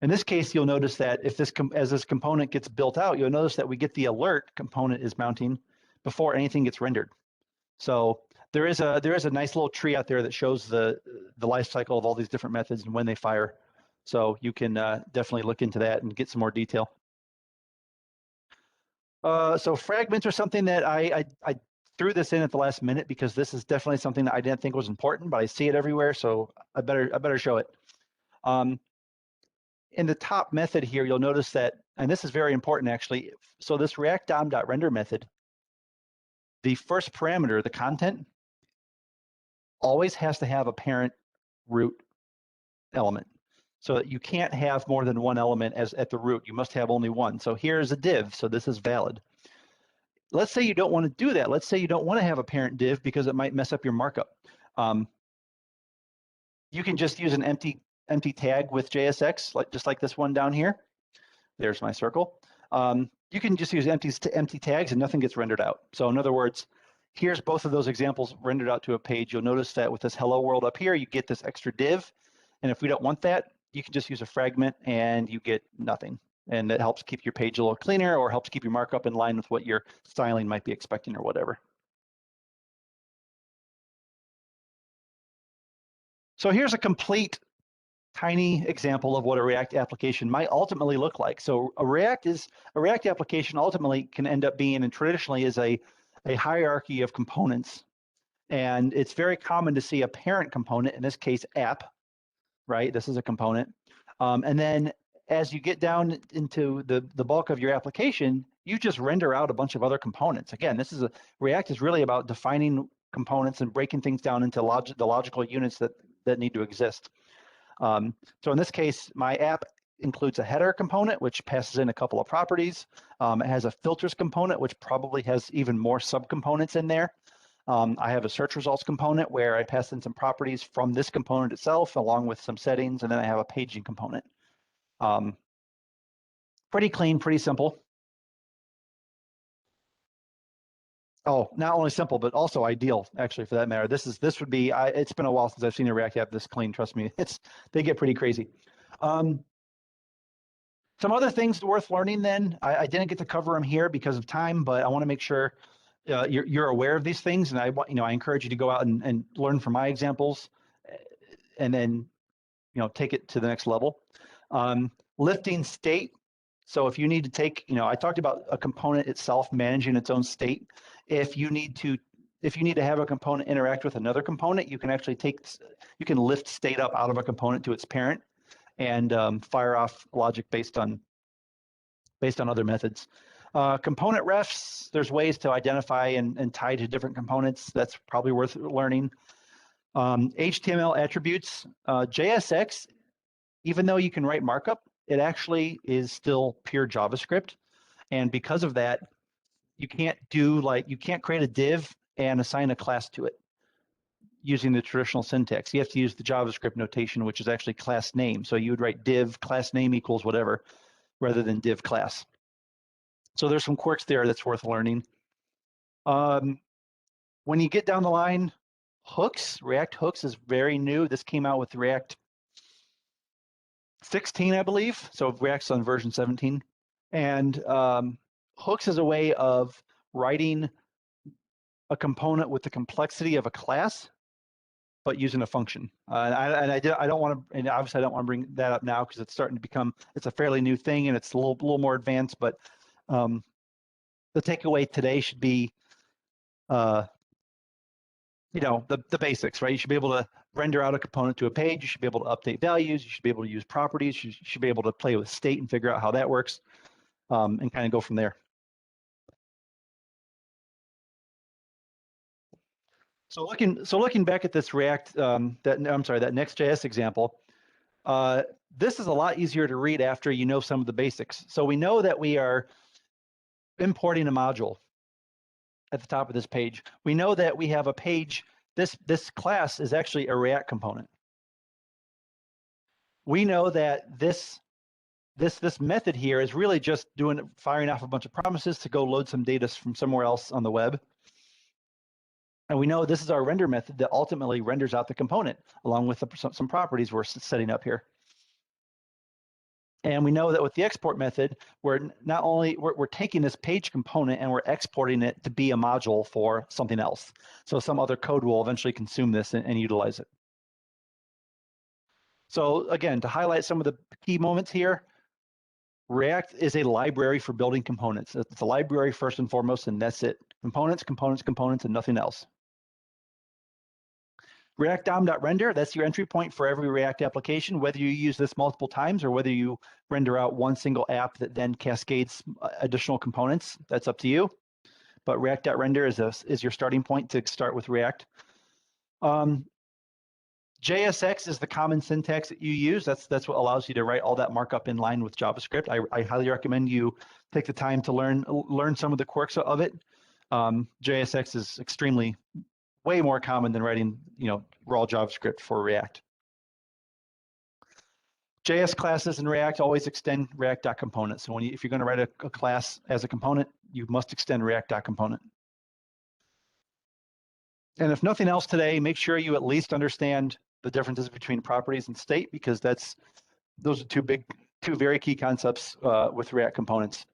[SPEAKER 2] this case, you'll notice that as this component gets built out, you'll notice that we get the alert component is mounting before anything gets rendered. So there is a nice little tree out there that shows the life cycle of all these different methods and when they fire. So you can definitely look into that and get some more detail. So fragments are something that I threw this in at the last minute because this is definitely something that I didn't think was important, but I see it everywhere, so I better show it. In the top method here, you'll notice that, and this is very important actually. So this React DOM.render method, the first parameter, the content, always has to have a parent root element. So that you can't have more than one element at the root. You must have only one. So here's a div, so this is valid. Let's say you don't want to do that. Let's say you don't want to have a parent div because it might mess up your markup. You can just use an empty tag with JSX, just like this one down here. There's my circle. You can just use empty tags and nothing gets rendered out. So in other words, here's both of those examples rendered out to a page. You'll notice that with this hello world up here, you get this extra div. And if we don't want that, you can just use a fragment and you get nothing. And it helps keep your page a little cleaner or helps keep your markup in line with what your styling might be expecting or whatever. So here's a complete tiny example of what a React application might ultimately look like. So a React application ultimately can end up being, and traditionally is a hierarchy of components. And it's very common to see a parent component, in this case app, right? This is a component. And then as you get down into the bulk of your application, you just render out a bunch of other components. Again, React is really about defining components and breaking things down into the logical units that need to exist. So in this case, my app includes a header component, which passes in a couple of properties. It has a filters component, which probably has even more subcomponents in there. I have a search results component where I pass in some properties from this component itself, along with some settings, and then I have a paging component. Pretty clean, pretty simple. Oh, not only simple, but also ideal, actually, for that matter. This would be, it's been a while since I've seen a React app this clean, trust me. They get pretty crazy. Some other things worth learning then, I didn't get to cover them here because of time, but I want to make sure you're aware of these things, and I encourage you to go out and learn from my examples, and then take it to the next level. Lifting state. So if you need to take, I talked about a component itself managing its own state. If you need to have a component interact with another component, you can actually lift state up out of a component to its parent and fire off logic based on other methods. Component refs, there's ways to identify and tie to different components. That's probably worth learning. HTML attributes, JSX, even though you can write markup, it actually is still pure JavaScript. And because of that, you can't create a div and assign a class to it using the traditional syntax. You have to use the JavaScript notation, which is actually class name. So you would write div class name equals whatever, rather than div class. So there's some quirks there that's worth learning. When you get down the line, hooks, React hooks is very new. This came out with React 16, I believe. So React's on version 17. And hooks is a way of writing a component with the complexity of a class, but using a function. I don't want to, and obviously I don't want to bring that up now because it's starting to become, it's a fairly new thing and it's a little more advanced, but the takeaway today should be, the basics, right? You should be able to render out a component to a page. You should be able to update values. You should be able to use properties. You should be able to play with state and figure out how that works, and kind of go from there. So looking back at this React, that Next.js example, this is a lot easier to read after you know some of the basics. So we know that we are importing a module at the top of this page. We know that we have a page. This class is actually a React component. We know that this method here is really just firing off a bunch of promises to go load some data from somewhere else on the web. And we know this is our render method that ultimately renders out the component along with some properties we're setting up here. And we know that with the export method, we're taking this page component and we're exporting it to be a module for something else. So some other code will eventually consume this and utilize it. So again, to highlight some of the key moments here, React is a library for building components. It's a library first and foremost, and that's it. Components, components, components, and nothing else. React DOM.render, that's your entry point for every React application, whether you use this multiple times or whether you render out one single app that then cascades additional components, that's up to you. But React.render is your starting point to start with React. JSX is the common syntax that you use. That's what allows you to write all that markup in line with JavaScript. I highly recommend you take the time to learn some of the quirks of it. JSX is way more common than writing, raw JavaScript for React. JS classes in React always extend React.component. So if you're going to write a class as a component, you must extend React.component. And if nothing else today, make sure you at least understand the differences between properties and state, because those are two big two very key concepts with React components.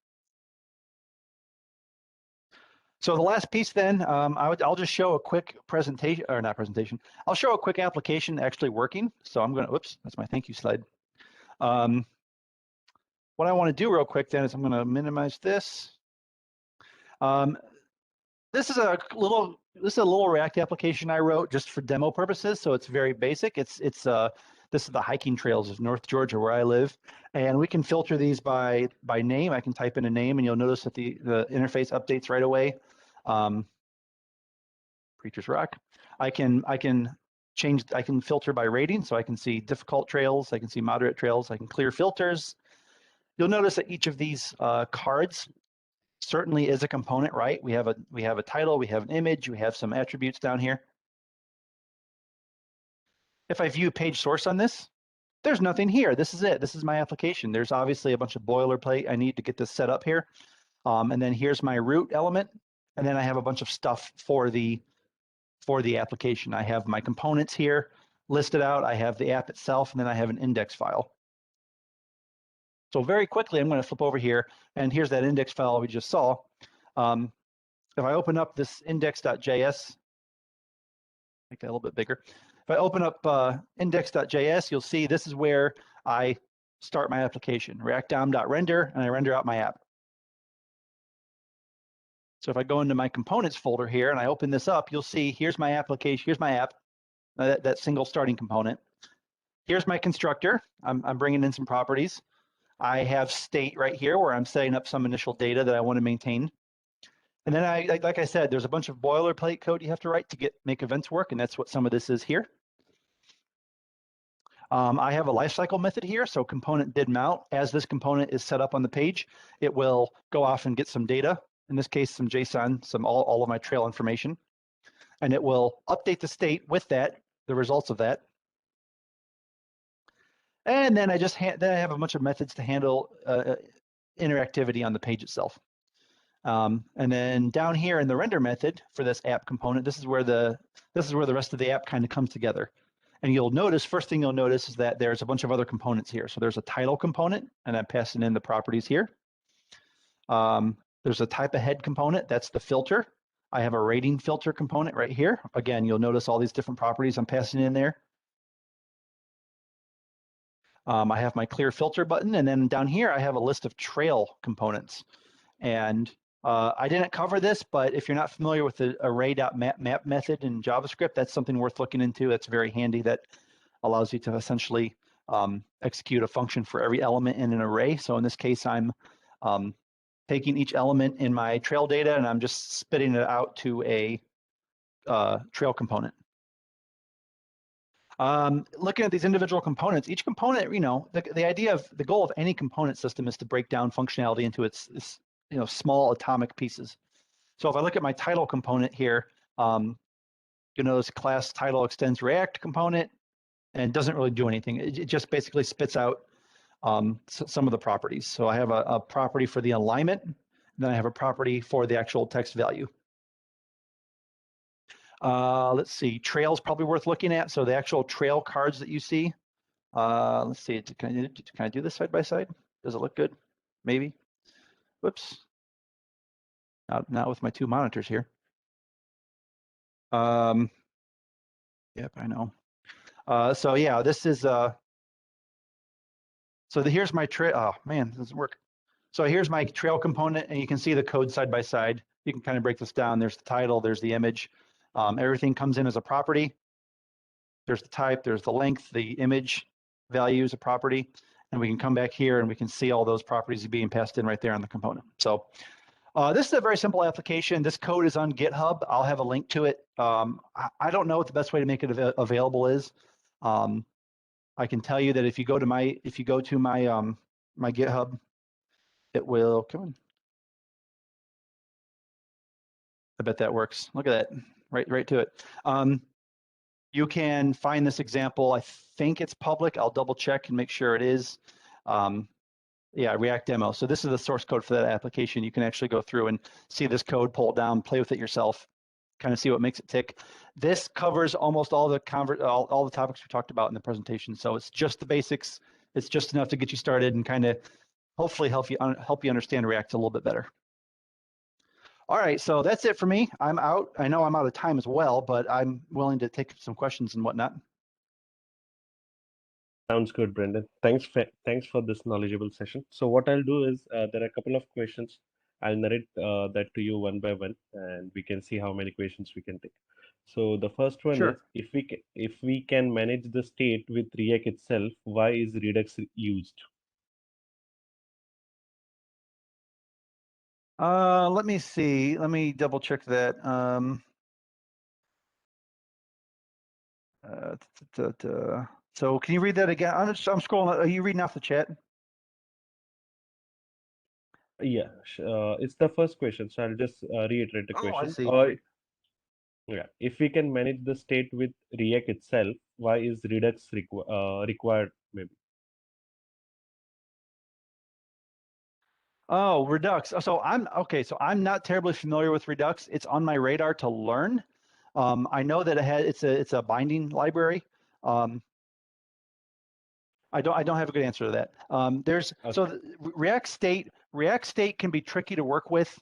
[SPEAKER 2] So the last piece then, I'll just show a quick presentation, or not presentation, I'll show a quick application actually working. So I'm gonna, oops, that's my thank you slide. What I wanna do real quick then is I'm gonna minimize this. This is a little React application I wrote just for demo purposes, so it's very basic. This is the hiking trails of North Georgia where I live, and we can filter these by name. I can type in a name, and you'll notice that the interface updates right away. Preachers Rock. I can filter by rating, so I can see difficult trails, I can see moderate trails, I can clear filters. You'll notice that each of these cards certainly is a component, right? We have a title, we have an image, we have some attributes down here. If I view page source on this, there's nothing here. This is it. This is my application. There's obviously a bunch of boilerplate I need to get this set up here. And then here's my root element. And then I have a bunch of stuff for the application. I have my components here listed out. I have the app itself, and then I have an index file. So very quickly, I'm going to flip over here, and here's that index file we just saw. If I open up this index.js, make that a little bit bigger. If I open up index.js, you'll see this is where I start my application, react-dom.render, and I render out my app. So if I go into my components folder here and I open this up, you'll see here's my application, here's my app, that single starting component. Here's my constructor. I'm bringing in some properties. I have state right here where I'm setting up some initial data that I want to maintain. And then like I said, there's a bunch of boilerplate code you have to write to make events work, and that's what some of this is here. I have a lifecycle method here, so component did mount. As this component is set up on the page, it will go off and get some data. In this case, some JSON, all of my trail information, and it will update the state with that, the results of that. And then I have a bunch of methods to handle interactivity on the page itself. And then down here in the render method for this app component, this is where the rest of the app kind of comes together. And you'll notice, first thing you'll notice is that there's a bunch of other components here. So there's a title component, and I'm passing in the properties here. There's a type of head component, that's the filter. I have a rating filter component right here. Again, you'll notice all these different properties I'm passing in there. I have my clear filter button, and then down here I have a list of trail components. And I didn't cover this, but if you're not familiar with the array.map method in JavaScript, that's something worth looking into. That's very handy. That allows you to essentially execute a function for every element in an array. So in this case, I'm taking each element in my trail data, and I'm just spitting it out to a trail component. Looking at these individual components, each component, the goal of any component system is to break down functionality into its small atomic pieces. So if I look at my title component here, you'll notice class title extends React component and doesn't really do anything. It just basically spits out some of the properties. So I have a property for the alignment, and then I have a property for the actual text value. Let's see, trails probably worth looking at. So the actual trail cards that you see, let's see, can I do this side by side? Does it look good? Maybe. Whoops. Not with my two monitors here. Yep, I know. So yeah, this is here's my trail. Oh man, this doesn't work. So here's my trail component, and you can see the code side by side. You can kind of break this down. There's the title, there's the image. Everything comes in as a property. There's the type, there's the length, the image value is a property, and we can come back here and we can see all those properties being passed in right there on the component. So this is a very simple application. This code is on GitHub. I'll have a link to it. I don't know what the best way to make it available is. I can tell you that if you go to my my GitHub, it will come in. I bet that works. Look at that, right to it. You can find this example. I think it's public. I'll double check and make sure it is. Yeah, React demo. So this is the source code for that application. You can actually go through and see this code, pull it down, play with it yourself, kind of see what makes it tick. This covers almost all the topics we talked about in the presentation. So it's just the basics. It's just enough to get you started and kind of hopefully help you understand React a little bit better. All right, so that's it for me. I'm out. I know I'm out of time as well, but I'm willing to take some questions and whatnot.
[SPEAKER 1] Sounds good, Brendan. Thanks for this knowledgeable session. So what I'll do is there are a couple of questions. I'll narrate that to you one by one, and we can see how many questions we can take. So the first one
[SPEAKER 2] Sure.
[SPEAKER 1] is if we can manage the state with React itself, why is Redux used?
[SPEAKER 2] Let me see. Let me double check that. So can you read that again? I'm scrolling. Are you reading off the chat?
[SPEAKER 1] Yeah, it's the first question. So I'll just reiterate the
[SPEAKER 2] Oh, I
[SPEAKER 1] question.
[SPEAKER 2] see.
[SPEAKER 1] Yeah, if we can manage the state with React itself, why is Redux required? Maybe.
[SPEAKER 2] Oh, Redux. So I'm not terribly familiar with Redux. It's on my radar to learn. I know that it's a binding library. I don't have a good answer to that.
[SPEAKER 1] Okay.
[SPEAKER 2] React State can be tricky to work with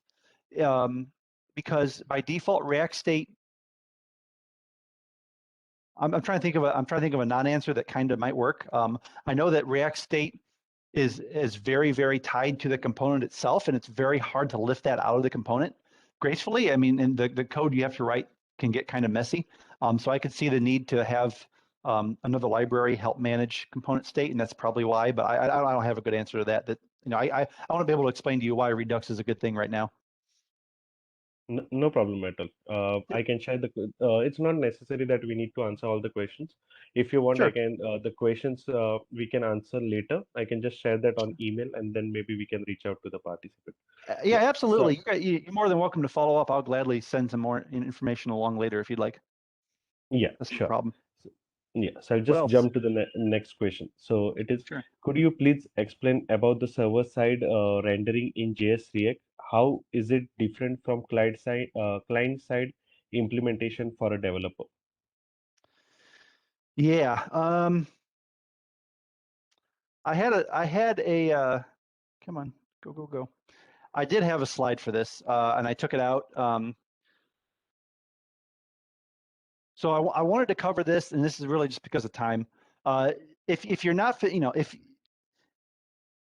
[SPEAKER 2] because by default React State. I'm trying to think of a non-answer that kind of might work. I know that React State is very, very tied to the component itself, and it's very hard to lift that out of the component gracefully. I mean, and the code you have to write can get kind of messy. So I could see the need to have another library help manage component state, and that's probably why. But I don't have a good answer to that. I want to be able to explain to you why Redux is a good thing right now.
[SPEAKER 1] No problem at all.
[SPEAKER 2] Yep.
[SPEAKER 1] I can share it's not necessary that we need to answer all the questions. If you want, I
[SPEAKER 2] Sure.
[SPEAKER 1] can, the questions we can answer later. I can just share that on email and then maybe we can reach out to the participant.
[SPEAKER 2] Yeah,
[SPEAKER 1] Yeah.
[SPEAKER 2] absolutely. You're more than welcome to follow up. I'll gladly send some more information along later if you'd like.
[SPEAKER 1] Yeah,
[SPEAKER 2] That's no
[SPEAKER 1] sure.
[SPEAKER 2] problem.
[SPEAKER 1] So I'll
[SPEAKER 2] What
[SPEAKER 1] just
[SPEAKER 2] else?
[SPEAKER 1] jump to the next question. So it is,
[SPEAKER 2] Sure.
[SPEAKER 1] could you please explain about the server side rendering in JS React? How is it different from client side implementation for a developer?
[SPEAKER 2] Yeah. I had a come on, go. I did have a slide for this, and I took it out. So I wanted to cover this, and this is really just because of time. If you're not,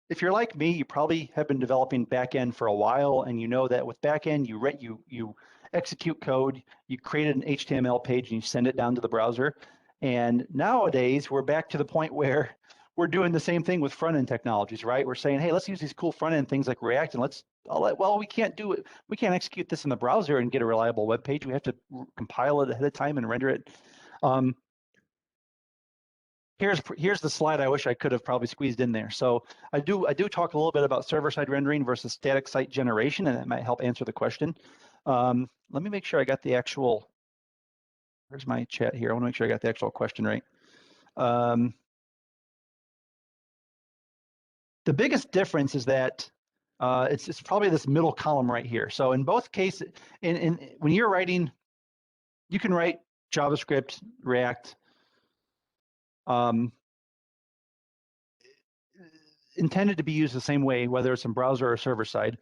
[SPEAKER 2] if you're like me, you probably have been developing backend for a while, and you know that with backend, you execute code, you create an HTML page, and you send it down to the browser. And nowadays, we're back to the point where we're doing the same thing with front end technologies, right? We're saying, hey, let's use these cool front end things like React, and well, we can't do it. We can't execute this in the browser and get a reliable web page. We have to compile it ahead of time and render it. Here's the slide I wish I could have probably squeezed in there. So I do talk a little bit about server-side rendering versus static site generation, and that might help answer the question. Let me make sure I got the actual, where's my chat here? I want to make sure I got the actual question right. The biggest difference is that it's probably this middle column right here. So in both cases, when you're writing, you can write JavaScript, React, intended to be used the same way, whether it's in browser or server side.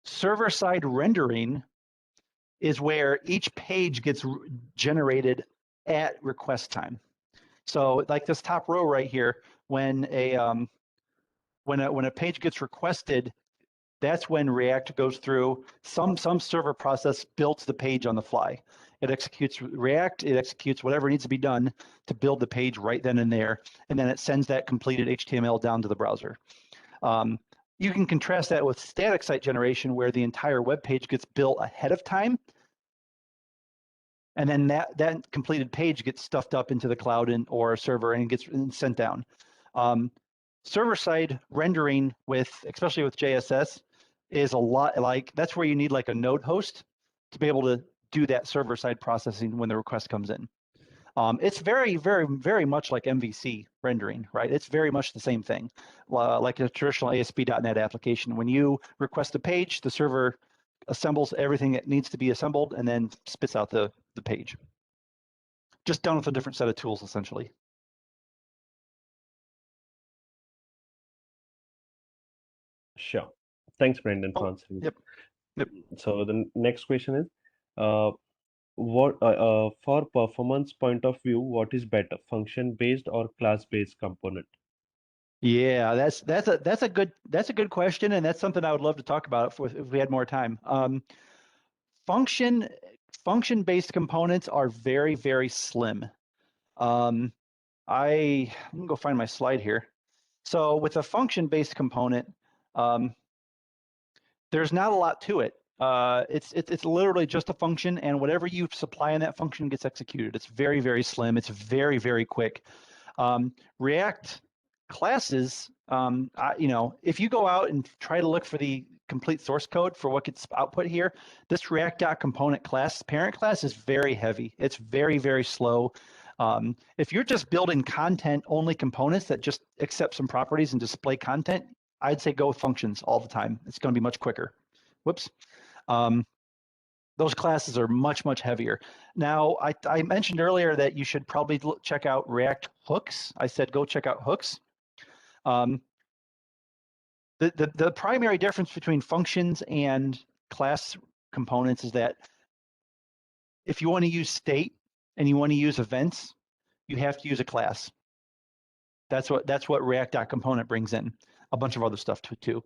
[SPEAKER 2] Server side rendering is where each page gets generated at request time. So like this top row right here, when a page gets requested, that's when React goes through some server process builds the page on the fly. It executes React, it executes whatever needs to be done to build the page right then and there, and then it sends that completed HTML down to the browser. You can contrast that with static site generation, where the entire web page gets built ahead of time, and then that completed page gets stuffed up into the cloud or a server and gets sent down. Server-side rendering especially with JSS, is a lot like, that's where you need like a node host to be able to do that server-side processing when the request comes in. It's very, very, very much like MVC rendering, right? It's very much the same thing, like a traditional ASP.NET application. When you request a page, the server assembles everything that needs to be assembled and then spits out the page. Just done with a different set of tools, essentially.
[SPEAKER 1] Thanks, Brendan, for
[SPEAKER 2] Oh,
[SPEAKER 1] answering.
[SPEAKER 2] yep. Yep.
[SPEAKER 1] So the next question is, for performance point of view, what is better, function-based or class-based component?
[SPEAKER 2] Yeah, that's a good question, and that's something I would love to talk about if we had more time. Function-based components are very, very slim. I'm gonna go find my slide here. So with a function-based component, there's not a lot to it. It's literally just a function, and whatever you supply in that function gets executed. It's very, very slim. It's very, very quick. React classes, if you go out and try to look for the complete source code for what gets output here, this React.component class, parent class, is very heavy. It's very, very slow. If you're just building content-only components that just accept some properties and display content, I'd say go with functions all the time. It's going to be much quicker. Whoops. Those classes are much, much heavier. Now, I mentioned earlier that you should probably check out React hooks. I said go check out hooks. The primary difference between functions and class components is that if you want to use state and you want to use events, you have to use a class. That's what React.component brings in. A bunch of other stuff too.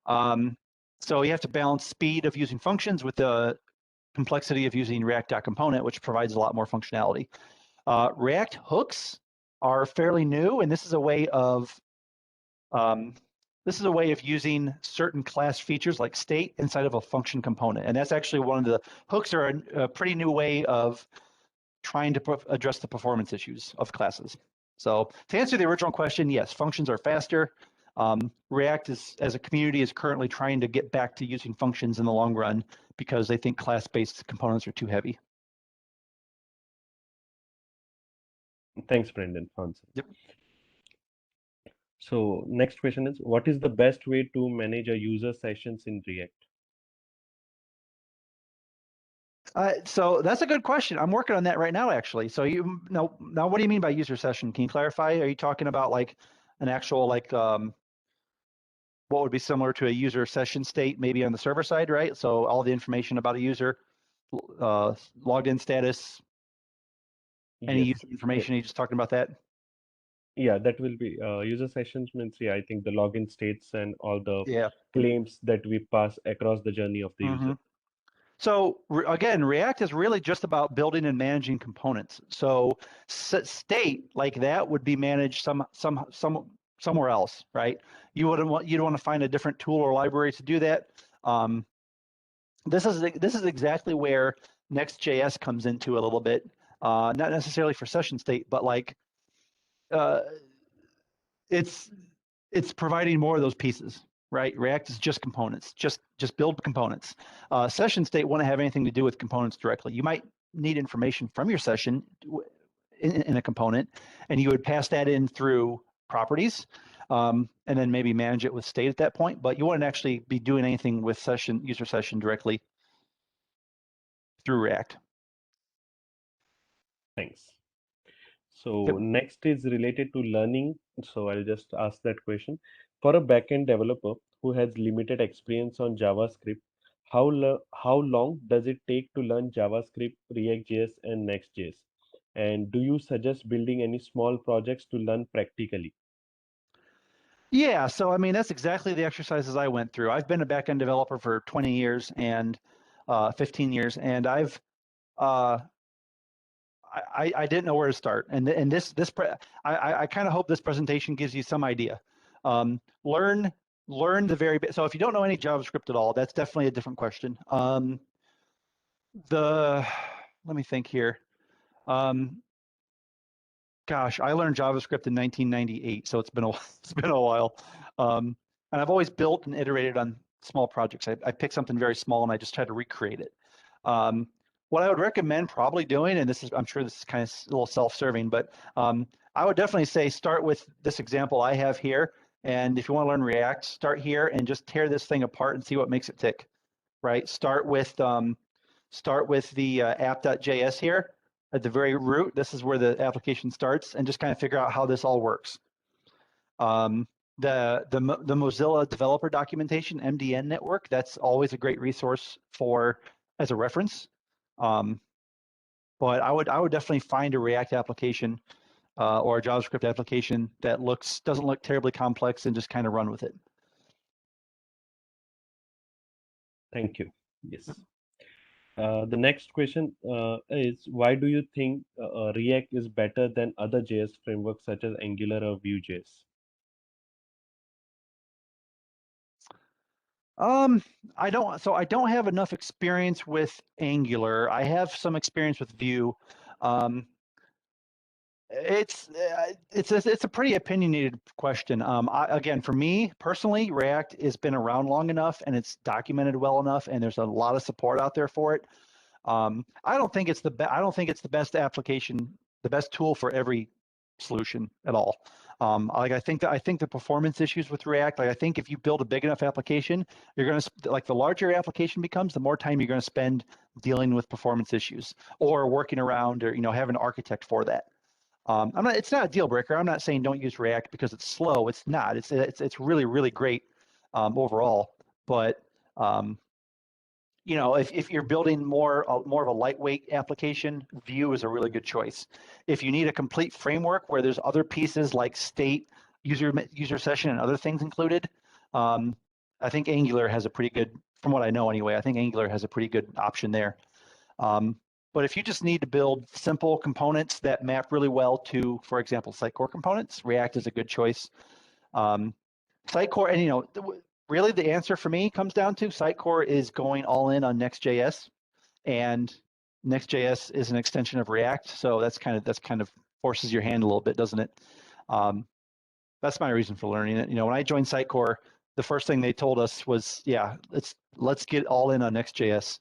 [SPEAKER 2] So you have to balance speed of using functions with the complexity of using React.component, which provides a lot more functionality. React hooks are fairly new, and this is a way of using certain class features like state inside of a function component, and that's actually one of the hooks are a pretty new way of trying to address the performance issues of classes. So to answer the original question, yes, functions are faster. React as a community is currently trying to get back to using functions in the long run because they think class-based components are too heavy.
[SPEAKER 1] Thanks, Brendan, for answering.
[SPEAKER 2] Yep.
[SPEAKER 1] So next question is, what is the best way to manage a user sessions in React?
[SPEAKER 2] So that's a good question. I'm working on that right now, actually. So now, what do you mean by user session? Can you clarify? Are you talking about like an actual what would be similar to a user session state, maybe on the server side, right? So all the information about a user, logged in status, any
[SPEAKER 1] Yes.
[SPEAKER 2] user information. Are you just talking about that?
[SPEAKER 1] Yeah, that will be user sessions means, yeah, I think the login states and all the
[SPEAKER 2] Yeah.
[SPEAKER 1] claims that we pass across the journey of the user.
[SPEAKER 2] So again, React is really just about building and managing components. So state like that would be managed somewhere else, right? You'd want to find a different tool or library to do that. This is exactly where Next.js comes into a little bit, not necessarily for session state, but like it's providing more of those pieces, right? React is just components, just build components. Session state won't have anything to do with components directly. You might need information from your session in a component, and you would pass that in through properties, and then maybe manage it with state at that point. But you wouldn't actually be doing anything with user session directly through React.
[SPEAKER 1] Thanks. So
[SPEAKER 2] Yep.
[SPEAKER 1] next is related to learning. So I'll just ask that question. For a backend developer who has limited experience on JavaScript, how long does it take to learn JavaScript, React.js, and Next.js? And do you suggest building any small projects to learn practically?
[SPEAKER 2] Yeah, so I mean, that's exactly the exercises I went through. I've been a backend developer for 20 years and 15 years, and I didn't know where to start. And I kind of hope this presentation gives you some idea. Learn the very bit. So if you don't know any JavaScript at all, that's definitely a different question. Let me think here. Gosh, I learned JavaScript in 1998, so it's been a while. And I've always built and iterated on small projects. I pick something very small and I just try to recreate it. What I would recommend probably doing, and I'm sure this is kind of a little self-serving, but I would definitely say start with this example I have here. And if you want to learn React, start here and just tear this thing apart and see what makes it tick, right? Start with the app.js here at the very root. This is where the application starts, and just kind of figure out how this all works. the Mozilla developer documentation, MDN network, that's always a great resource as a reference. But I would definitely find a React application or a JavaScript application that doesn't look terribly complex and just kind of run with it.
[SPEAKER 1] Thank you. Yes. The next question is, why do you think React is better than other JS frameworks such as Angular or Vue.js?
[SPEAKER 2] I don't have enough experience with Angular. I have some experience with Vue. It's a pretty opinionated question. Again, for me personally, React has been around long enough and it's documented well enough, and there's a lot of support out there for it. I don't think it's the best application, the best tool for every solution at all. I think the performance issues with React, I think if you build a big enough application, you're going to, the larger your application becomes, the more time you're going to spend dealing with performance issues or working around, or have an architect for that. It's not a deal breaker. I'm not saying don't use React because it's slow. It's not. It's really, really great overall. But if you're building more of a lightweight application, Vue is a really good choice. If you need a complete framework where there's other pieces like state, user session, and other things included, I think Angular has a pretty good, from what I know anyway, I think Angular has a pretty good option there. But if you just need to build simple components that map really well to, for example, Sitecore components, React is a good choice. Sitecore, and really the answer for me comes down to Sitecore is going all in on Next.js, and Next.js is an extension of React, so that's kind of forces your hand a little bit, doesn't it? That's my reason for learning it. When I joined Sitecore, the first thing they told us was, yeah, let's get all in on Next.js.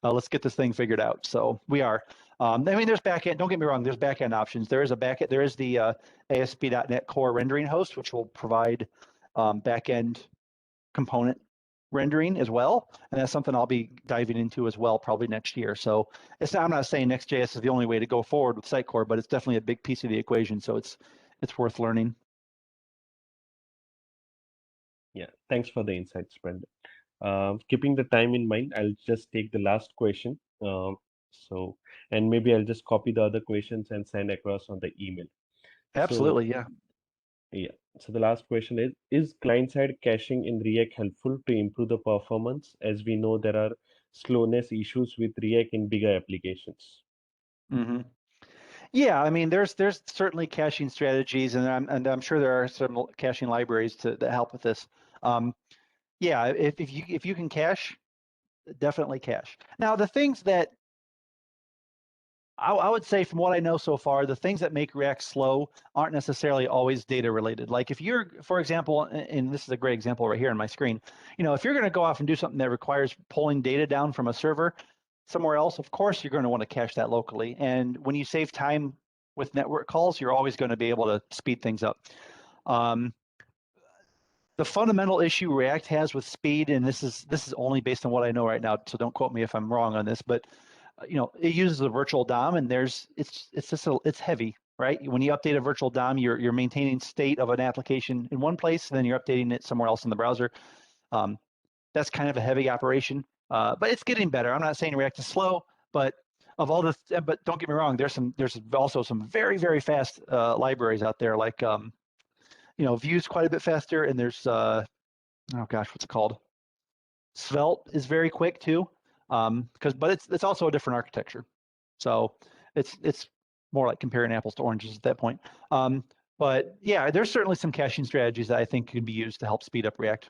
[SPEAKER 2] Let's get this thing figured out. So we are. There's backend. Don't get me wrong. There's backend options. There is a backend. There is the ASP.NET Core rendering host, which will provide backend component rendering as well, and that's something I'll be diving into as well probably next year. So I'm not saying Next.js is the only way to go forward with Sitecore, but it's definitely a big piece of the equation. So it's worth learning.
[SPEAKER 1] Yeah, thanks for the insights, Brendan. Keeping the time in mind, I'll just take the last question. And maybe I'll just copy the other questions and send across on the email.
[SPEAKER 2] Absolutely, yeah.
[SPEAKER 1] Yeah. So the last question is client-side caching in React helpful to improve the performance? As we know, there are slowness issues with React in bigger applications.
[SPEAKER 2] Mm-hmm. Yeah, there's certainly caching strategies, and I'm sure there are some caching libraries that help with this. Yeah, if you can cache, definitely cache. Now, the things that I would say, from what I know so far, the things that make React slow aren't necessarily always data related. Like if you're, for example, and this is a great example right here on my screen, if you're going to go off and do something that requires pulling data down from a server somewhere else, of course you're going to want to cache that locally. And when you save time with network calls, you're always going to be able to speed things up. The fundamental issue React has with speed, and this is only based on what I know right now, so don't quote me if I'm wrong on this, but it uses a virtual DOM, and it's heavy, right? When you update a virtual DOM, you're maintaining state of an application in one place, and then you're updating it somewhere else in the browser. That's kind of a heavy operation, but it's getting better. I'm not saying React is slow, but but don't get me wrong, there's also some very, very fast libraries out there, like Vue's quite a bit faster, and there's oh gosh, what's it called? Svelte is very quick too. But it's also a different architecture, so it's more like comparing apples to oranges at that point. But yeah, there's certainly some caching strategies that I think can be used to help speed up React.